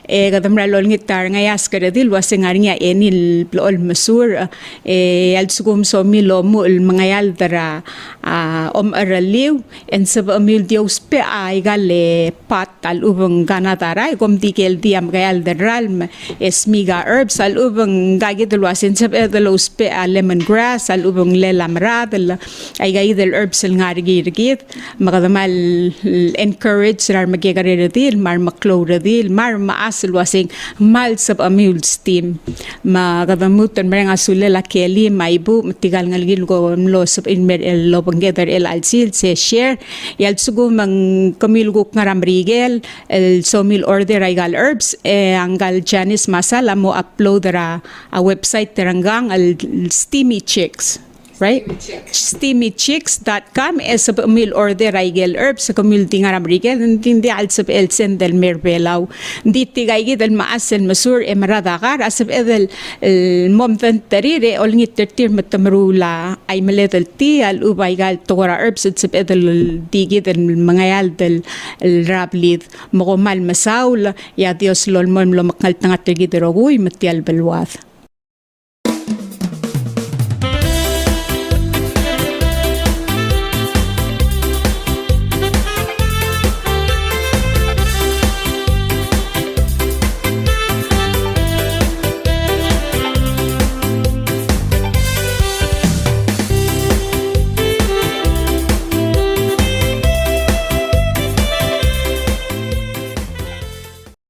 Speaker 1: kadamral ol ngitar ngayas kadil wasengarinya enil plol masur al sugum so milomo el mangayal dara araliw en sab amil dios pe ay gale pat al ubang ganatara kom dikel diam gayal daral esmiga herbs al ubang gagidul wasen sab edalos pe lemongrass al ubang lelamrad ay gayidul herbs ngarigirgit makadamal encourage rar magigaredil mar makloredil mar maasul wasing mal sab amul steam makadamutan mereng asule la keli maibu matigal ngalgil go mlo sab in mer el lobangeder el alsil se share yal sugo mang kamilgo ngaramrigel el somil order aigal herbs angal Janice masala mo upload ra a website teranggang al steamy chicks. Right? SteamyChicks.com sa mil order Rigel herbs sa community nga Rigel hindi alsab el sendel mer Belau hindi tigay gidal maasen masur maradakar asab edel momdan tarire ol ngit tertir matamrula ay maledel ti al ubay gal tora herbs sab edel digid el mangayal del rablid mokomal masaul ya Dios lolmon lo makal tangat tigid rogoy matial belwath.